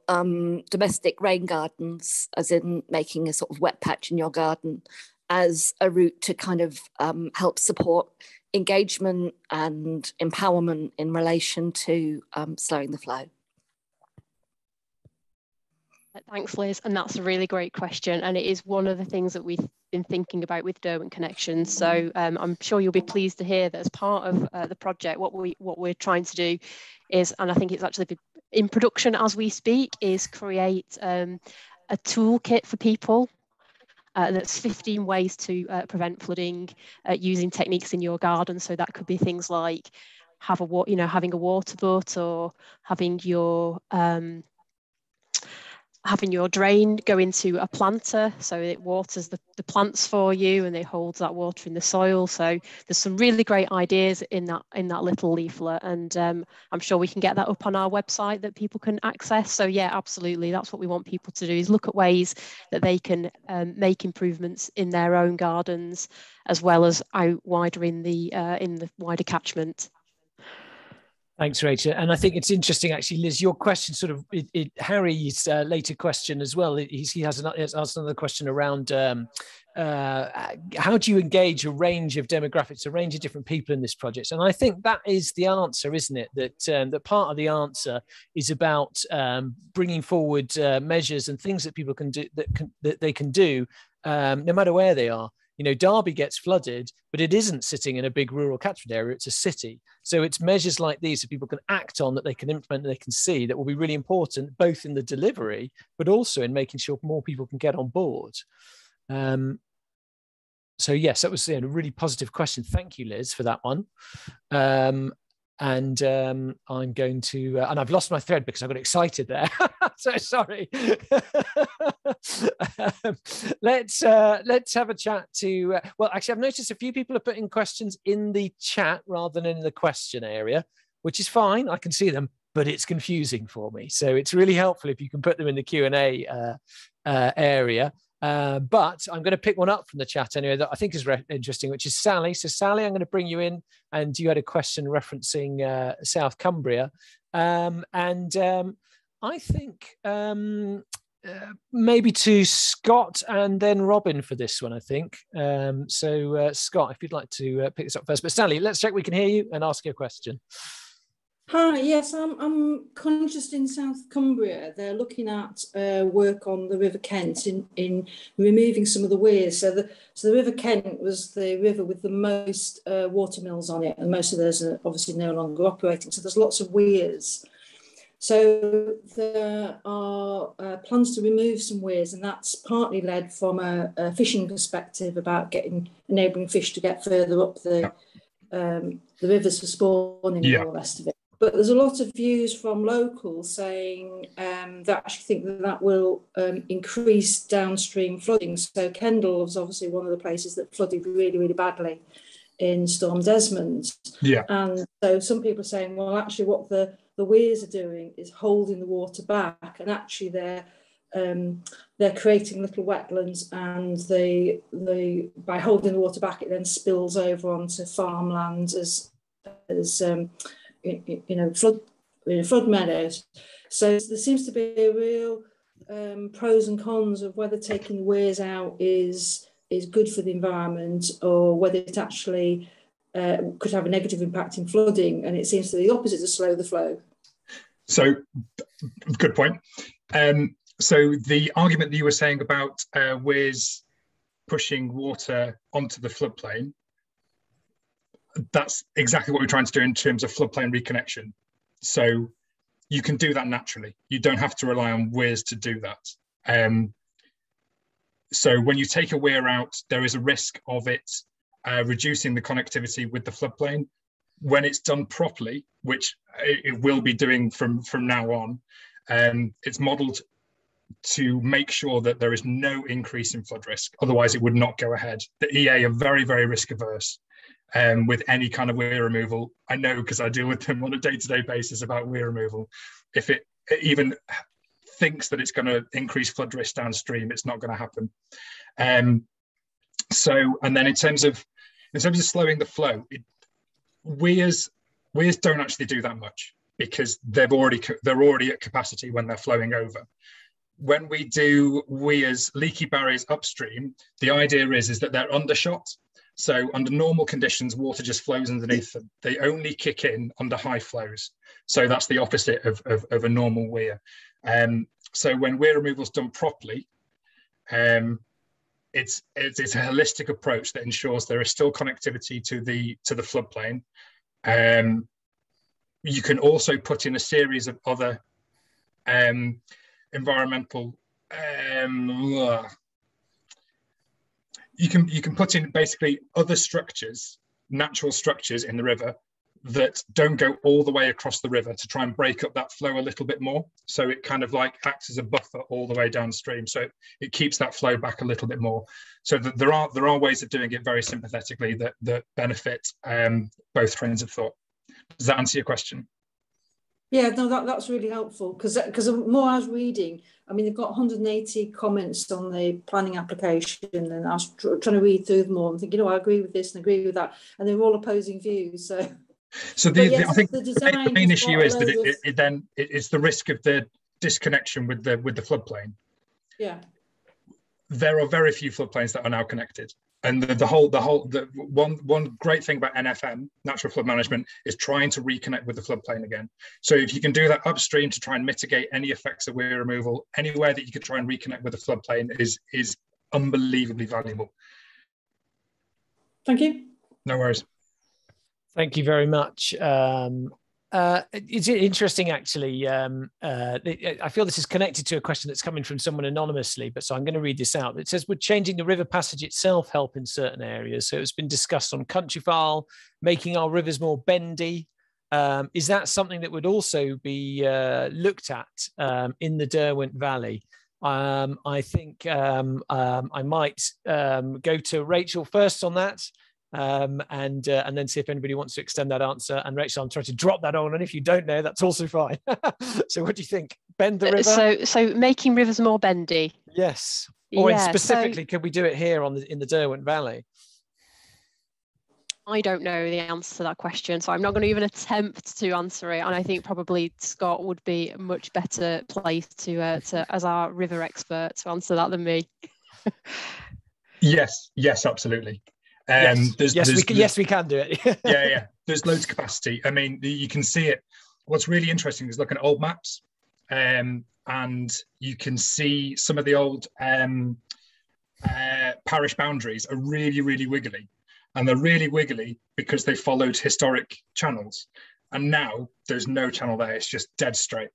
domestic rain gardens, as in making a sort of wet patch in your garden, as a route to kind of help support engagement and empowerment in relation to slowing the flow. Thanks, Liz. And that's a really great question. And it is one of the things that we've been thinking about with Derwent Connections. So I'm sure you'll be pleased to hear that as part of the project, what we're trying to do is, and I think it's actually in production as we speak, is create a toolkit for people. That's 15 ways to prevent flooding using techniques in your garden. So that could be things like having a water butt, or having your drain go into a planter so it waters the plants for you and it holds that water in the soil. So there's some really great ideas in that little leaflet, and I'm sure we can get that up on our website that people can access. So yeah, absolutely, that's what we want people to do, is look at ways that they can make improvements in their own gardens as well as out wider in the wider catchment. Thanks, Rachel. And I think it's interesting, actually, Liz, your question sort of, Harry's later question as well, he has asked another question around how do you engage a range of demographics, a range of different people in this project? And I think that is the answer, isn't it? That part of the answer is about bringing forward measures and things that people can do, that they can do no matter where they are. You know, Derby gets flooded, but it isn't sitting in a big rural catchment area, it's a city. So it's measures like these that people can act on, that they can implement, that they can see, that will be really important, both in the delivery, but also in making sure more people can get on board. So yes, that was a really positive question. Thank you, Liz, for that one. And I'm going to, and I've lost my thread because I got excited there. So sorry. Let's have a chat to, well, actually, I've noticed a few people are putting questions in the chat rather than in the question area, which is fine. I can see them, but it's confusing for me. So it's really helpful if you can put them in the Q&A area. But I'm going to pick one up from the chat anyway that I think is interesting, which is Sally. So Sally, I'm going to bring you in, and you had a question referencing South Cumbria. I think maybe to Scott and then Robin for this one, I think. Scott, if you'd like to pick this up first. But Sally, let's check we can hear you and ask you a question. Hi, yes, I'm conscious in South Cumbria. They're looking at work on the River Kent in removing some of the weirs. So the River Kent was the river with the most water mills on it, and most of those are obviously no longer operating. So there's lots of weirs. So there are plans to remove some weirs, and that's partly led from a fishing perspective about enabling fish to get further up the rivers for spawning and all the rest of it. But there's a lot of views from locals saying that actually think that will increase downstream flooding. So Kendal was obviously one of the places that flooded really, really badly in Storm Desmond. Yeah. And so some people are saying, well, actually what the weirs are doing is holding the water back, and actually they're creating little wetlands, and by holding the water back, it then spills over onto farmland as flood meadows. So there seems to be a real pros and cons of whether taking the weirs out is good for the environment, or whether it actually could have a negative impact in flooding. And it seems to be the opposite, to slow the flow. So, good point. So the argument that you were saying about weirs pushing water onto the floodplain, that's exactly what we're trying to do in terms of floodplain reconnection. So you can do that naturally. You don't have to rely on weirs to do that. So when you take a weir out, there is a risk of it reducing the connectivity with the floodplain. When it's done properly, which it will be doing from now on, it's modelled to make sure that there is no increase in flood risk. Otherwise, it would not go ahead. The EA are very, very risk averse with any kind of weir removal. I know because I deal with them on a day-to-day basis about weir removal. If it even thinks that it's going to increase flood risk downstream, it's not going to happen. And then in terms of slowing the flow, weirs don't actually do that much because they're already at capacity when they're flowing over. When we do weirs, leaky barriers upstream, the idea is that they're undershot. So under normal conditions, water just flows underneath them. They only kick in under high flows. So that's the opposite of a normal weir. So when weir removal is done properly, it's a holistic approach that ensures there is still connectivity to the floodplain. You can also put in a series of other environmental. You can put in basically other structures, natural structures in the river that don't go all the way across the river to try and break up that flow a little bit more. So it kind of like acts as a buffer all the way downstream. So it keeps that flow back a little bit more. So that there are ways of doing it very sympathetically that benefit both trains of thought. Does that answer your question? Yeah, no, that's really helpful because the more I was reading, I mean, they've got 180 comments on the planning application, and I was trying to read through them all and thinking, I agree with this and agree with that, and they're all opposing views. So So yes, I think the the main has issue got a is that load of, it's the risk of the disconnection with the floodplain. yeah. There are very few floodplains that are now connected. And the one great thing about NFM, natural flood management, is trying to reconnect with the floodplain again. So if you can do that upstream to try and mitigate any effects of weir removal, anywhere that you can try and reconnect with the floodplain is unbelievably valuable. Thank you. No worries. Thank you very much. It's interesting, actually. I feel this is connected to a question that's coming from someone anonymously, but so I'm going to read this out. It says, would changing the river passage itself help in certain areas? So it's been discussed on Countryfile, making our rivers more bendy. Is that something that would also be looked at in the Derwent Valley? I think I might go to Rachel first on that. And then see if anybody wants to extend that answer. And Rachel, I'm trying to drop that on, and if you don't know, that's also fine. So what do you think? Bend the river? So making rivers more bendy. Yes. Or yeah, specifically, could we do it here in the Derwent Valley? I don't know the answer to that question, so I'm not going to even attempt to answer it. And I think probably Scott would be a much better placed to as our river expert to answer that than me. Yes, absolutely. Yes, we can do it. yeah. There's loads of capacity. I mean, you can see it. What's really interesting is looking at old maps, and you can see some of the old parish boundaries are really, really wiggly. And they're really wiggly because they followed historic channels. And now there's no channel there. It's just dead straight.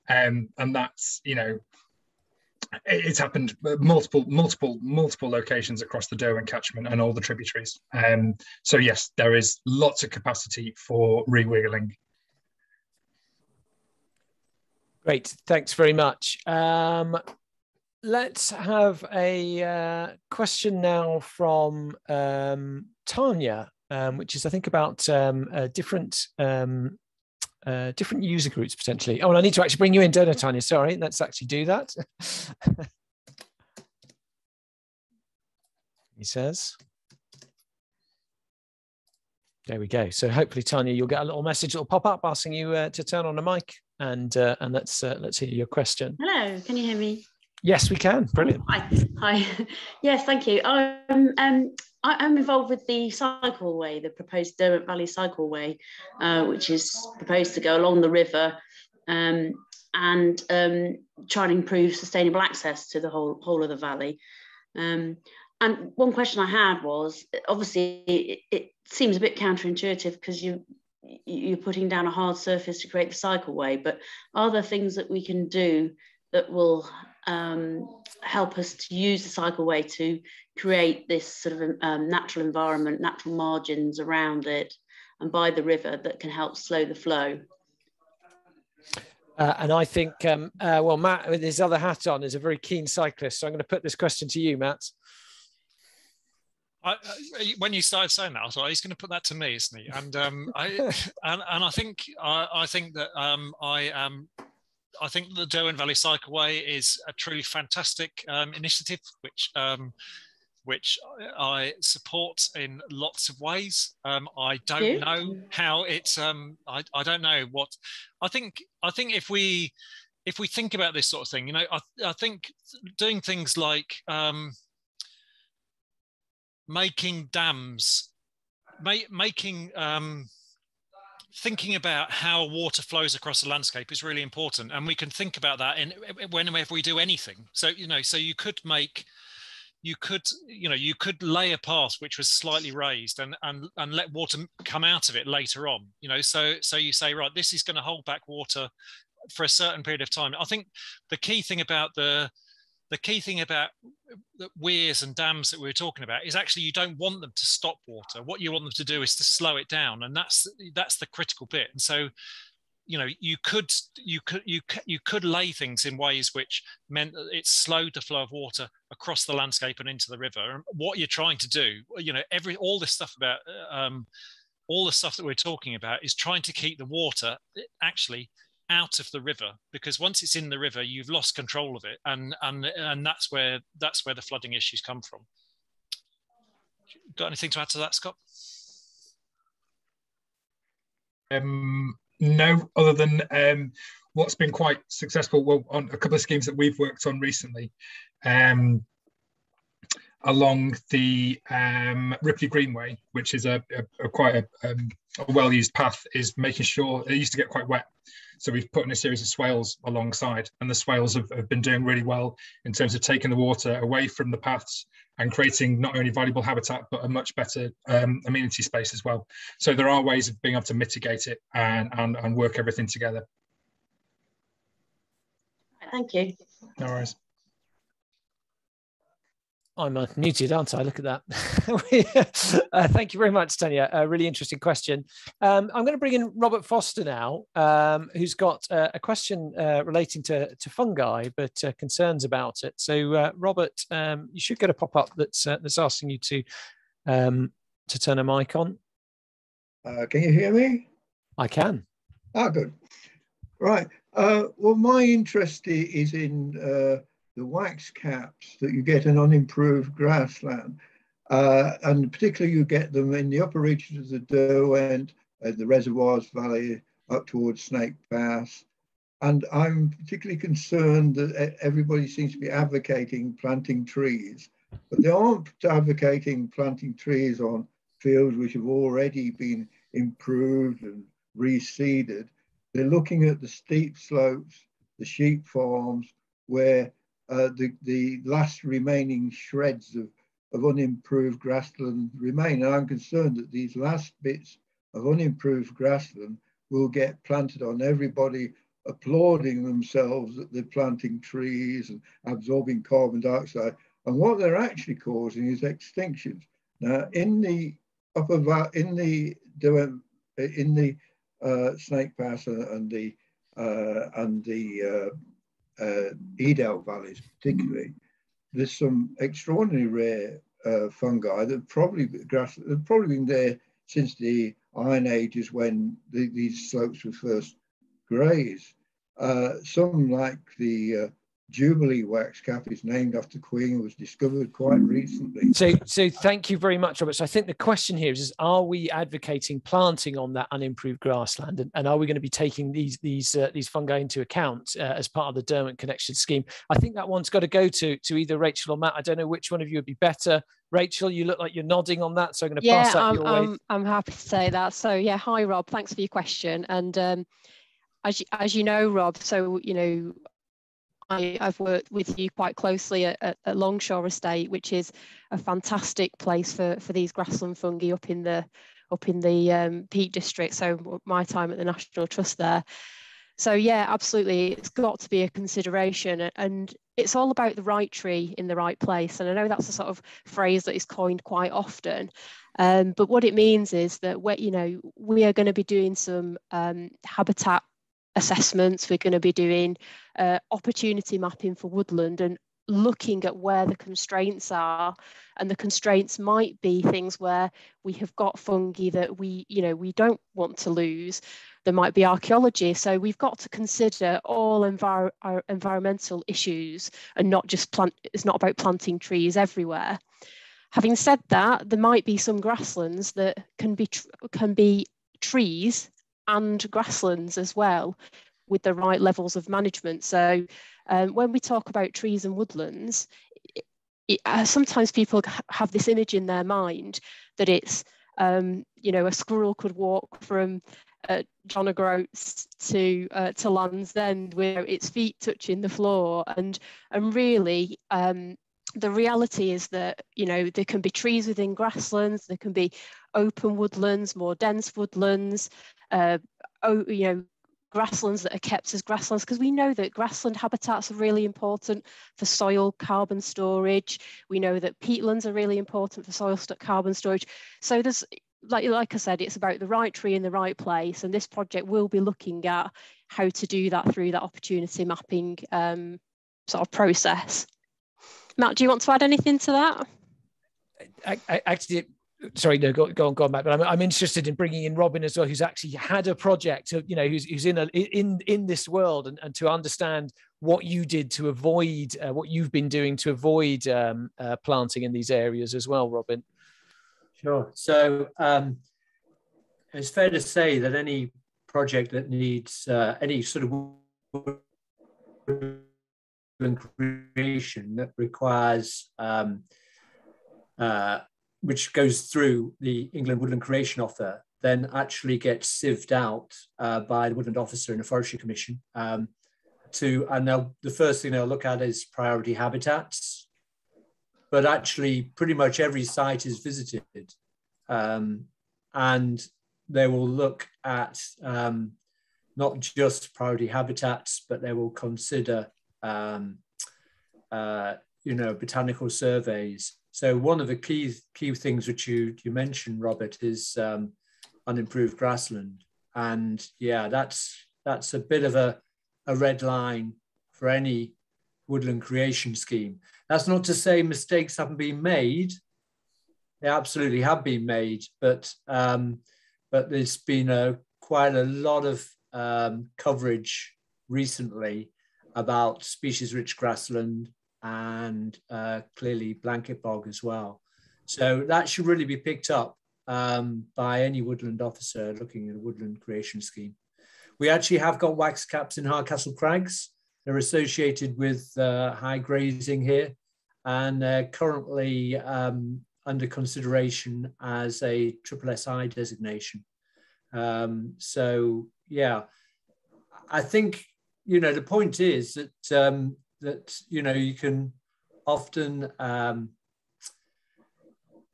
And that's, it's happened multiple locations across the Derwent catchment and all the tributaries. So yes, there is lots of capacity for re-wiggling. Great, thanks very much. Let's have a question now from Tanya, which is, I think, about different user groups potentially. Oh, and I need to actually bring you in, don't I, Tanya? Sorry, let's actually do that. He says. There we go. So hopefully, Tanya, you'll get a little message that'll pop up asking you to turn on the mic, and let's hear your question. Hello, can you hear me? Yes, we can. Brilliant. Hi. Yes, thank you. I'm involved with the cycleway, the proposed Derwent Valley cycleway, which is proposed to go along the river and try and improve sustainable access to the whole of the valley. And one question I had was, obviously, it seems a bit counterintuitive because you're putting down a hard surface to create the cycleway, but are there things that we can do that will help us to use the cycleway to create this sort of natural environment, natural margins around it and by the river that can help slow the flow? And I think, well, Matt, with his other hat on, is a very keen cyclist. So I'm going to put this question to you, Matt. When you started saying that, I thought he's going to put that to me, isn't he? And I think that I think the Derwent Valley Cycleway is a truly fantastic initiative, which I support in lots of ways. I don't know how it's. I don't know what. I think if we think about this sort of thing, I think doing things like making dams, thinking about how water flows across the landscape is really important, and we can think about that whenever we do anything. So so you could lay a path which was slightly raised and let water come out of it later on. So you say, right, this is going to hold back water for a certain period of time. I think the key thing about the weirs and dams that we were talking about is actually you don't want them to stop water. What you want them to do is to slow it down, and that's the critical bit. And so you could lay things in ways which meant that it slowed the flow of water across the landscape and into the river. And what you're trying to do, all this stuff about all the stuff that we're talking about is trying to keep the water actually out of the river, because once it's in the river, you've lost control of it, and that's where the flooding issues come from. Got anything to add to that, Scott? No, other than what's been quite successful, well, on a couple of schemes that we've worked on recently, along the Ripley Greenway, which is quite a well-used path, is making sure it used to get quite wet. So we've put in a series of swales alongside, and the swales have been doing really well in terms of taking the water away from the paths and creating not only valuable habitat, but a much better amenity space as well. So there are ways of being able to mitigate it and work everything together. Thank you. No worries. I'm muted, aren't I? Look at that. Thank you very much, Tanya. A really interesting question. I'm going to bring in Robert Foster now, who's got a question relating to fungi, but concerns about it. So, Robert, you should get a pop-up that's asking you to turn a mic on. Can you hear me? I can. Ah, good. Right. Well, my interest is in the wax caps that you get in unimproved grassland. And particularly you get them in the upper reaches of the Derwent, the reservoirs valley up towards Snake Pass. And I'm particularly concerned that everybody seems to be advocating planting trees, but they aren't advocating planting trees on fields which have already been improved and reseeded. They're looking at the steep slopes, the sheep farms, where the last remaining shreds of unimproved grassland remain. And I'm concerned that these last bits of unimproved grassland will get planted on, everybody applauding themselves that they're planting trees and absorbing carbon dioxide. And what they're actually causing is extinctions. Now, in the Snake Pass and the Edel valleys particularly, there's some extraordinarily rare fungi that probably been there since the Iron Ages when these slopes were first grazed. Some like the Jubilee wax cap is named after Queen, was discovered quite recently. So thank you very much, Robert. So I think the question here is are we advocating planting on that unimproved grassland, and are we going to be taking these fungi into account as part of the Derwent Connection scheme? I think that one's got to go to either Rachel or Matt. I don't know which one of you would be better. Rachel, you look like you're nodding on that, so I'm going to pass that your way. I'm happy to say that. So yeah, hi Rob, thanks for your question. And as you know, Rob, so you know, I've worked with you quite closely at Longshore Estate, which is a fantastic place for these grassland fungi up in the Peak District. So my time at the National Trust there. So yeah, absolutely, it's got to be a consideration, and it's all about the right tree in the right place. And I know that's a sort of phrase that is coined quite often, but what it means is that we are going to be doing some habitat assessments. We're going to be doing opportunity mapping for woodland and looking at where the constraints are, and the constraints might be things where we have got fungi that we don't want to lose. There might be archaeology, so we've got to consider all environmental issues and not just it's not about planting trees everywhere. Having said that, there might be some grasslands that can be trees and grasslands as well, with the right levels of management. So when we talk about trees and woodlands, sometimes people have this image in their mind that it's a squirrel could walk from John O'Groats to Land's End with its feet touching the floor, and really the reality is that there can be trees within grasslands, there can be open woodlands, more dense woodlands, grasslands that are kept as grasslands, because we know that grassland habitats are really important for soil carbon storage. We know that peatlands are really important for soil carbon storage. So there's, like I said, it's about the right tree in the right place, and this project will be looking at how to do that through that opportunity mapping sort of process. Matt, do you want to add anything to that? Actually, sorry, no, go on, Matt. But I'm interested in bringing in Robin as well, who's actually had a project, who's in this world, and to understand what you did to avoid, what you've been doing to avoid planting in these areas as well, Robin. Sure. So it's fair to say that any project that needs any sort of woodland creation that requires, which goes through the England Woodland Creation Offer, then actually gets sieved out by the woodland officer in the Forestry Commission. And the first thing they'll look at is priority habitats, but actually pretty much every site is visited. And they will look at not just priority habitats, but they will consider, botanical surveys. So one of the key things which you mentioned, Robert, is unimproved grassland. And yeah, that's a bit of a red line for any woodland creation scheme. That's not to say mistakes haven't been made. They absolutely have been made, but there's been quite a lot of coverage recently about species-rich grassland and clearly blanket bog as well. So that should really be picked up by any woodland officer looking at a woodland creation scheme. We actually have got wax caps in Hardcastle Crags. They're associated with high grazing here, and they're currently under consideration as a SSSI designation. So yeah, I think, the point is that, you can often, a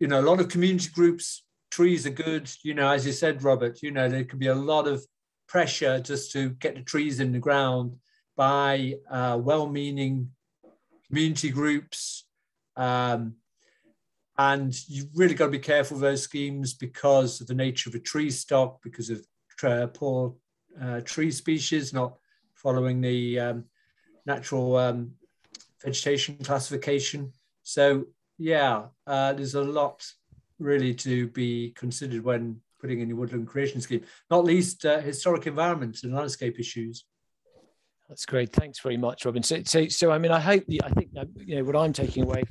lot of community groups, trees are good, as you said, Robert, there can be a lot of pressure just to get the trees in the ground by well-meaning community groups. And you've really got to be careful of those schemes because of the nature of a tree stock, because of poor tree species not following the natural vegetation classification. So yeah, there's a lot really to be considered when putting in your woodland creation scheme, not least historic environments and landscape issues. That's great. Thanks very much, Robin. So I mean, I think what I'm taking away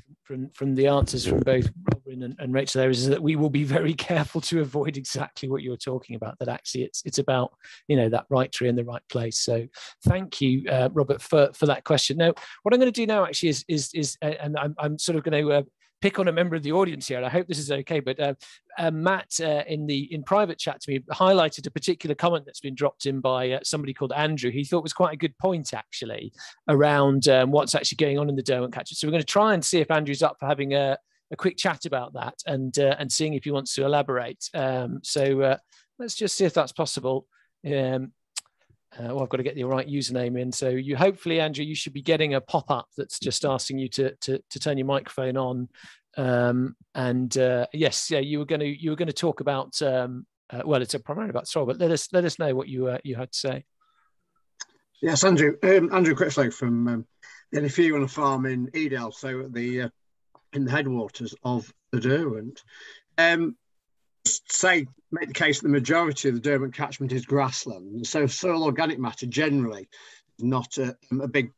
from the answers from both Robin and Rachel there is that we will be very careful to avoid exactly what you're talking about. That actually it's about that right tree in the right place. So thank you, Robert, for that question. Now, what I'm going to do now actually is and I'm sort of going to pick on a member of the audience here, and I hope this is okay, but Matt in private chat to me highlighted a particular comment that's been dropped in by somebody called Andrew. He thought was quite a good point actually around what's actually going on in the Derwent Catcher. So we're going to try and see if Andrew's up for having a quick chat about that and seeing if he wants to elaborate. So let's just see if that's possible. Well, I've got to get the right username in. So you hopefully, Andrew, you should be getting a pop-up that's just asking you to turn your microphone on. Yes, yeah, you were going to talk about well, it's primarily about soil, but let us know what you had to say. Yes, Andrew Critchlow from the NFU on a farm in Edale, so at the in the headwaters of the Derwent. Make the case that the majority of the Derwent catchment is grassland, so soil organic matter generally is not a big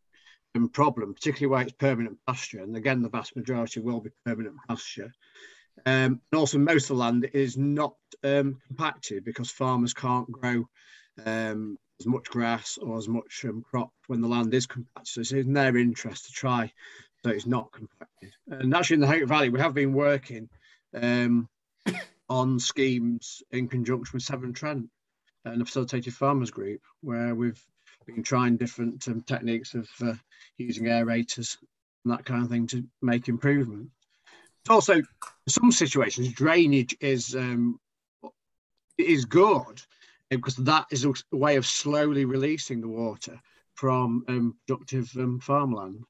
problem, particularly where it's permanent pasture, and again the vast majority will be permanent pasture. And also most of the land is not compacted because farmers can't grow as much grass or as much crop when the land is compacted, so it's in their interest to try so it's not compacted. And actually in the Hope Valley we have been working on schemes in conjunction with Severn Trent and the Facilitated Farmers Group, where we've been trying different techniques of using aerators and that kind of thing to make improvement. Also, in some situations, drainage is good because that is a way of slowly releasing the water from productive farmland.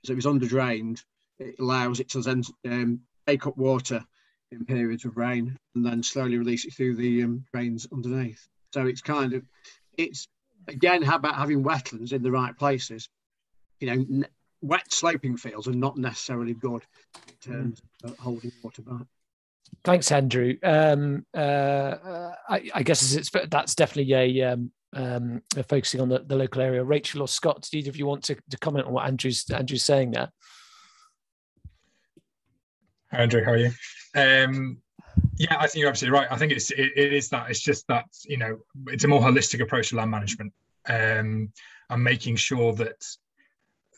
So if it's under-drained, it allows it to then take up water in periods of rain and then slowly release it through the drains underneath. So it's again about having wetlands in the right places. Wet sloping fields are not necessarily good in terms of holding water back. Thanks, Andrew. I guess that's definitely focusing on the local area. Rachel or Scott, do either of you want to comment on what Andrew's saying there? Andrew, how are you? Yeah, I think you're absolutely right. I think it is that. It's just that, you know, it's a more holistic approach to land management, and making sure that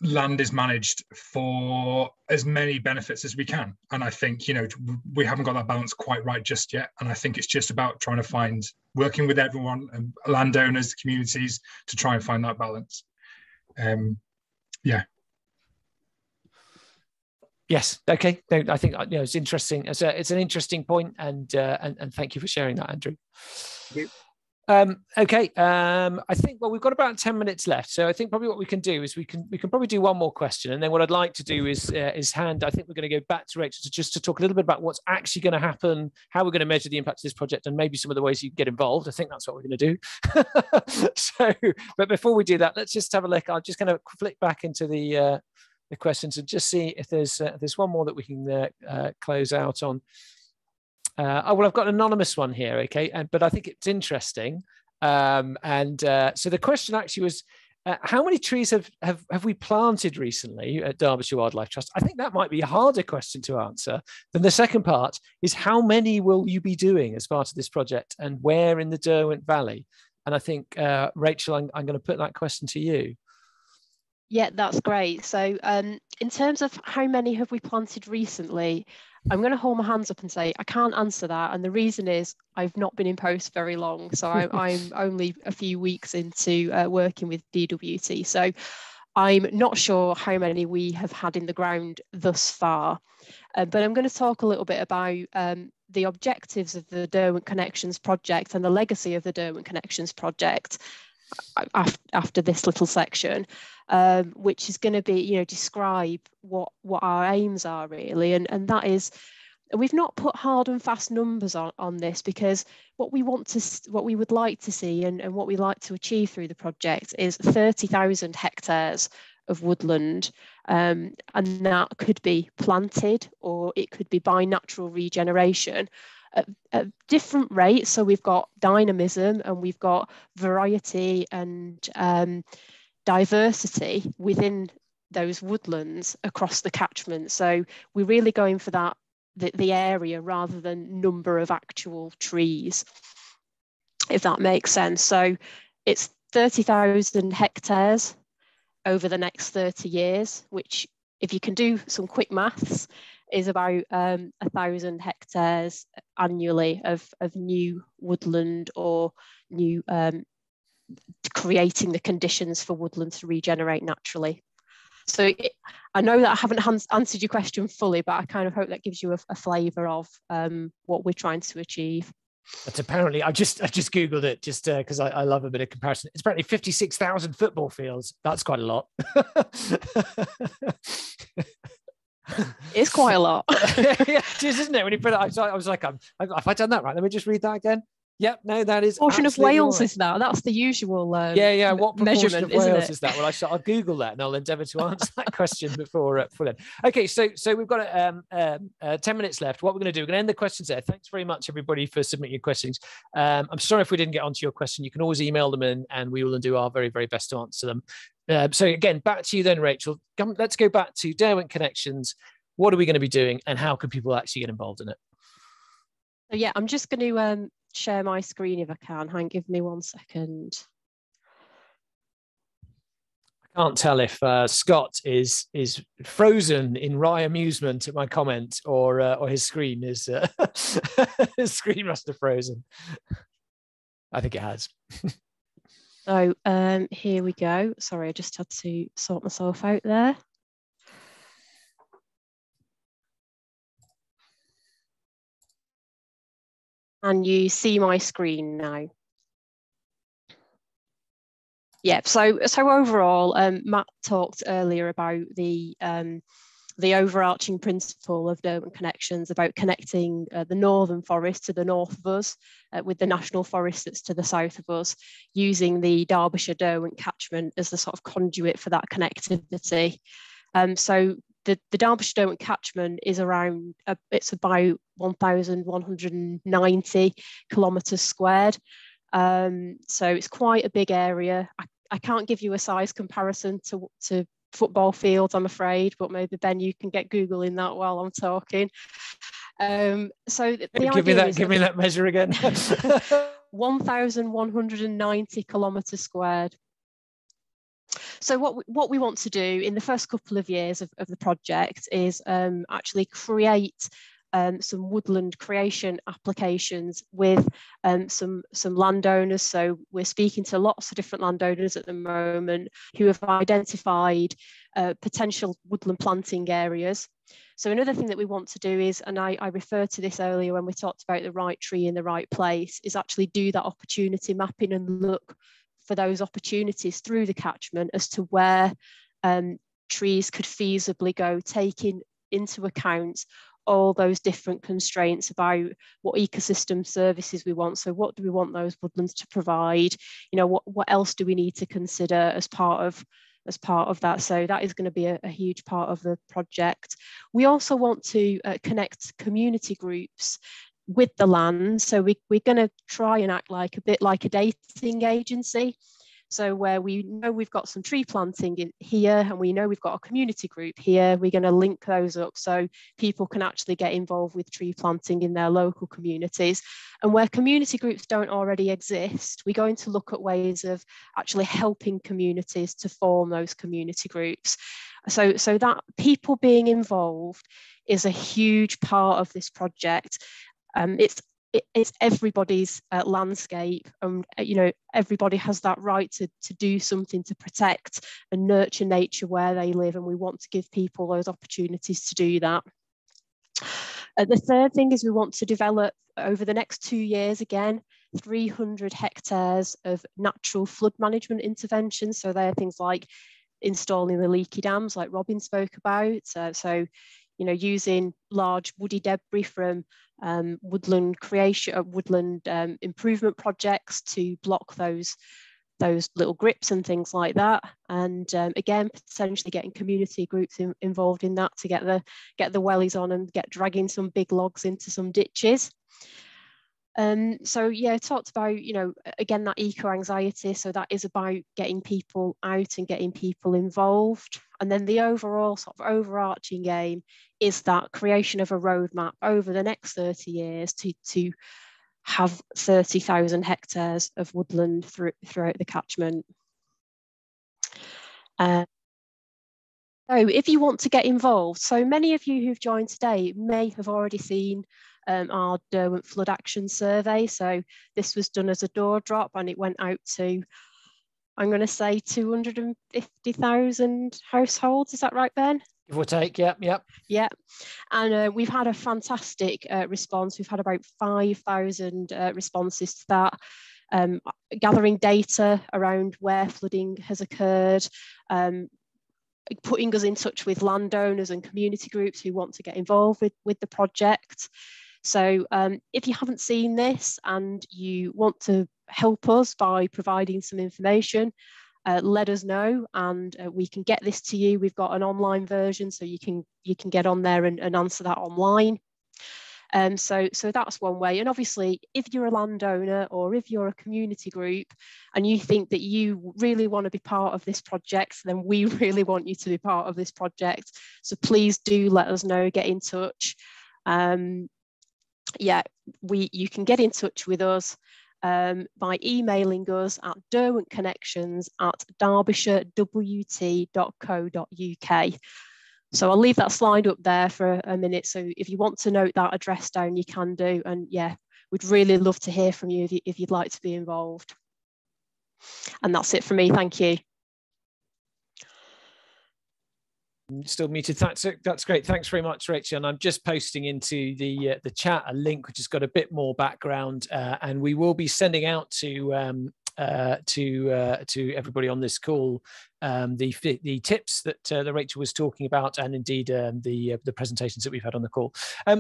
land is managed for as many benefits as we can. And I think, you know, we haven't got that balance quite right just yet. And I think it's just about trying to find, working with everyone, and landowners, communities, to try and find that balance. Yeah. Yes. Okay. No, I think, you know, it's interesting. It's an interesting point, and thank you for sharing that, Andrew. Okay. I think, well, we've got about 10 minutes left, so I think probably what we can do is we can probably do one more question, and then what I'd like to do is hand. I think we're going to go back to Rachel to talk a little bit about what's actually going to happen, how we're going to measure the impact of this project, and maybe some of the ways you can get involved. I think that's what we're going to do. So, but before we do that, let's just have a look. I'm just going to flick back into the questions and just see if there's one more that we can close out on. Oh, well, I've got an anonymous one here, okay, but I think it's interesting. So the question actually was, how many trees have we planted recently at Derbyshire Wildlife Trust? I think that might be a harder question to answer than the second part, is how many will you be doing as part of this project, and where in the Derwent Valley? And I think, Rachel, I'm going to put that question to you. Yeah, that's great. So in terms of how many have we planted recently, I'm going to hold my hands up and say I can't answer that. And the reason is I've not been in post very long. So I'm only a few weeks into working with DWT. So I'm not sure how many we have had in the ground thus far. But I'm going to talk a little bit about the objectives of the Derwent Connections project and the legacy of the Derwent Connections project after this little section, which is going to be, you know, describe what our aims are really, and that is, we've not put hard and fast numbers on this, because what we would like to see and what we like to achieve through the project is 30,000 hectares of woodland, and that could be planted or it could be by natural regeneration at different rates. So we've got dynamism and we've got variety and diversity within those woodlands across the catchment. So we're really going for that, the area rather than number of actual trees, if that makes sense. So it's 30,000 hectares over the next 30 years, which, if you can do some quick maths, is about 1,000 hectares annually of new woodland, or new creating the conditions for woodland to regenerate naturally. So I know that I haven't answered your question fully, but I kind of hope that gives you a flavour of what we're trying to achieve. But apparently, I just Googled it just because I love a bit of comparison. It's apparently 56,000 football fields. That's quite a lot. It's quite a lot. Yeah, it is, isn't it? When you put it, I was like, have I done that right? Let me just read that again. Yep, no, that is portion of Wales right. Is that? That's the usual what measurement of Wales it? is that? Well, I'll Google that and I'll endeavour to answer that question before then. Okay, so we've got 10 minutes left. What we're going to do, we're going to end the questions there. Thanks very much, everybody, for submitting your questions. I'm sorry if we didn't get onto your question. You can always email them in and we will do our very, very best to answer them. So again, back to you then, Rachel. Let's go back to Derwent Connections. What are we going to be doing and how can people actually get involved in it? So yeah, I'm just going to share my screen if I can. Give me 1 second. I can't tell if Scott is frozen in wry amusement at my comment, or his screen is his screen must have frozen. I think it has. So here we go. Sorry, I just had to sort myself out there. And you see my screen now. Yeah, so overall, Matt talked earlier about the overarching principle of Derwent Connections, about connecting the Northern Forest to the north of us with the National Forest that's to the south of us, using the Derbyshire Derwent catchment as the sort of conduit for that connectivity. So the Derbyshire Derwent catchment is around, it's about 1,190 kilometres squared. So it's quite a big area. I can't give you a size comparison to football fields, I'm afraid, but maybe Ben, you can get Googling that while I'm talking. So the give me that measure again. 1,190 kilometres squared. So what we want to do in the first couple of years of the project is actually create some woodland creation applications with some landowners. So we're speaking to lots of different landowners at the moment who have identified potential woodland planting areas. So another thing that we want to do is, and I referred to this earlier when we talked about the right tree in the right place, is actually do that opportunity mapping and look for those opportunities through the catchment as to where trees could feasibly go, taking into account all those different constraints about what ecosystem services we want. So what do we want those woodlands to provide? You know, what else do we need to consider as part of that? So that is going to be a huge part of the project. We also want to connect community groups with the land. So we're going to try and act like a bit like a dating agency. So where we know we've got some tree planting in here and we know we've got a community group here, we're going to link those up so people can actually get involved with tree planting in their local communities. And where community groups don't already exist, we're going to look at ways of actually helping communities to form those community groups. So that people being involved is a huge part of this project. It's everybody's landscape, and you know, everybody has that right to do something to protect and nurture nature where they live, and we want to give people those opportunities to do that. The third thing is we want to develop over the next 2 years, again, 300 hectares of natural flood management interventions. So they're things like installing the leaky dams like Robin spoke about. So you know, using large woody debris from woodland creation, woodland improvement projects to block those little grips and things like that. And again, potentially getting community groups involved in that to get the wellies on and dragging some big logs into some ditches. So yeah, I talked about, you know, again, that eco-anxiety. So that is about getting people out and getting people involved. And then the overall sort of overarching aim is that creation of a roadmap over the next 30 years to have 30,000 hectares of woodland throughout the catchment. So if you want to get involved, so many of you who've joined today may have already seen our Derwent Flood Action Survey. So this was done as a door drop and it went out to, I'm going to say 250,000 households. Is that right, Ben? Give or take, yep. Yeah, and we've had a fantastic response. We've had about 5,000 responses to that. Gathering data around where flooding has occurred, putting us in touch with landowners and community groups who want to get involved with the project. So if you haven't seen this and you want to help us by providing some information, let us know and we can get this to you. We've got an online version, so you can get on there and answer that online. So that's one way. And obviously, if you're a landowner or if you're a community group and you think that you really want to be part of this project, then we really want you to be part of this project. So please do let us know, get in touch. Yeah, you can get in touch with us by emailing us at derwentconnections@derbyshireWT.co.uk. So I'll leave that slide up there for a minute. So if you want to note that address down, you can do. And yeah, we'd really love to hear from you if you'd like to be involved. And that's it for me. Thank you. Still muted. That's great. Thanks very much, Rachel. And I'm just posting into the chat a link which has got a bit more background, and we will be sending out to everybody on this call the tips that Rachel was talking about, and indeed the presentations that we've had on the call.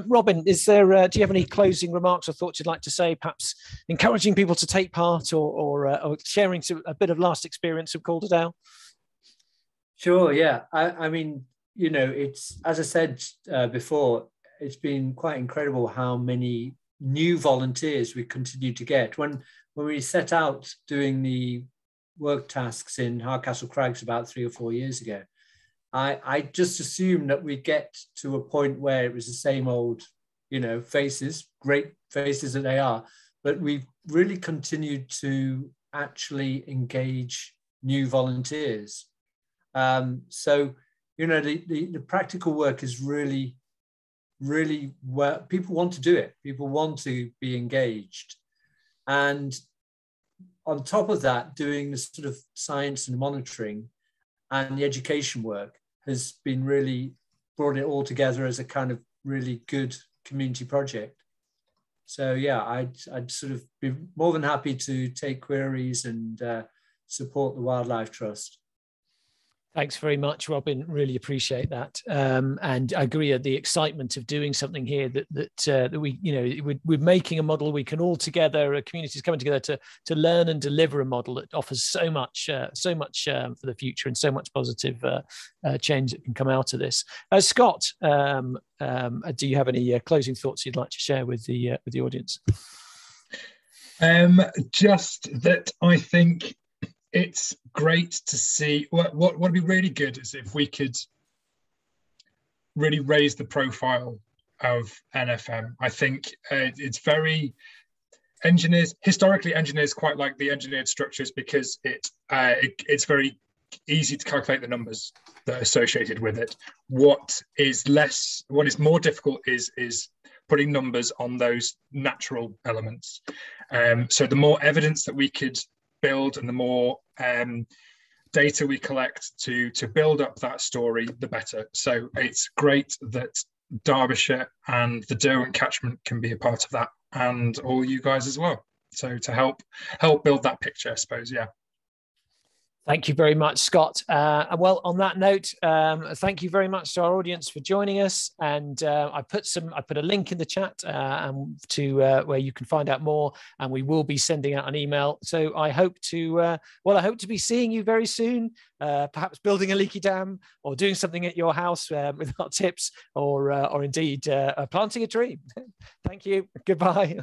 Robin, is there? Do you have any closing remarks or thoughts you'd like to say? Perhaps encouraging people to take part, or sharing a bit of last experience of Calderdale. Sure, yeah. I mean, you know, it's, as I said before, it's been quite incredible how many new volunteers we continue to get. When we set out doing the work tasks in Hardcastle Crags about 3 or 4 years ago, I just assumed that we'd get to a point where it was the same old, faces, great faces that they are, but we've really continued to actually engage new volunteers. So, the practical work is really where people want to do it. People want to be engaged. And on top of that, doing the sort of science and monitoring and the education work has been really brought it all together as a kind of really good community project. So yeah, I'd sort of be more than happy to take queries and support the Wildlife Trust. Thanks very much, Robin. Really appreciate that, and I agree at the excitement of doing something here that we, we're making a model. We can all together, communities coming together to learn and deliver a model that offers so much for the future and so much positive change that can come out of this. Scott, do you have any closing thoughts you'd like to share with the audience? Just that I think it's great to see. What would be really good is if we could really raise the profile of NFM. I think it's very historically engineers quite like the engineered structures because it's very easy to calculate the numbers that are associated with it. What is more difficult is putting numbers on those natural elements. So the more evidence that we could build and the more data we collect to build up that story, the better. So it's great that Derbyshire and the Derwent catchment can be a part of that, and all you guys as well. So to help build that picture, I suppose, yeah. Thank you very much, Scott. Well, on that note, thank you very much to our audience for joining us. And I put a link in the chat to where you can find out more. And we will be sending out an email. So I hope to be seeing you very soon. Perhaps building a leaky dam or doing something at your house with our tips, or indeed planting a tree. Thank you. Goodbye.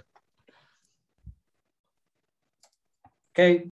Okay.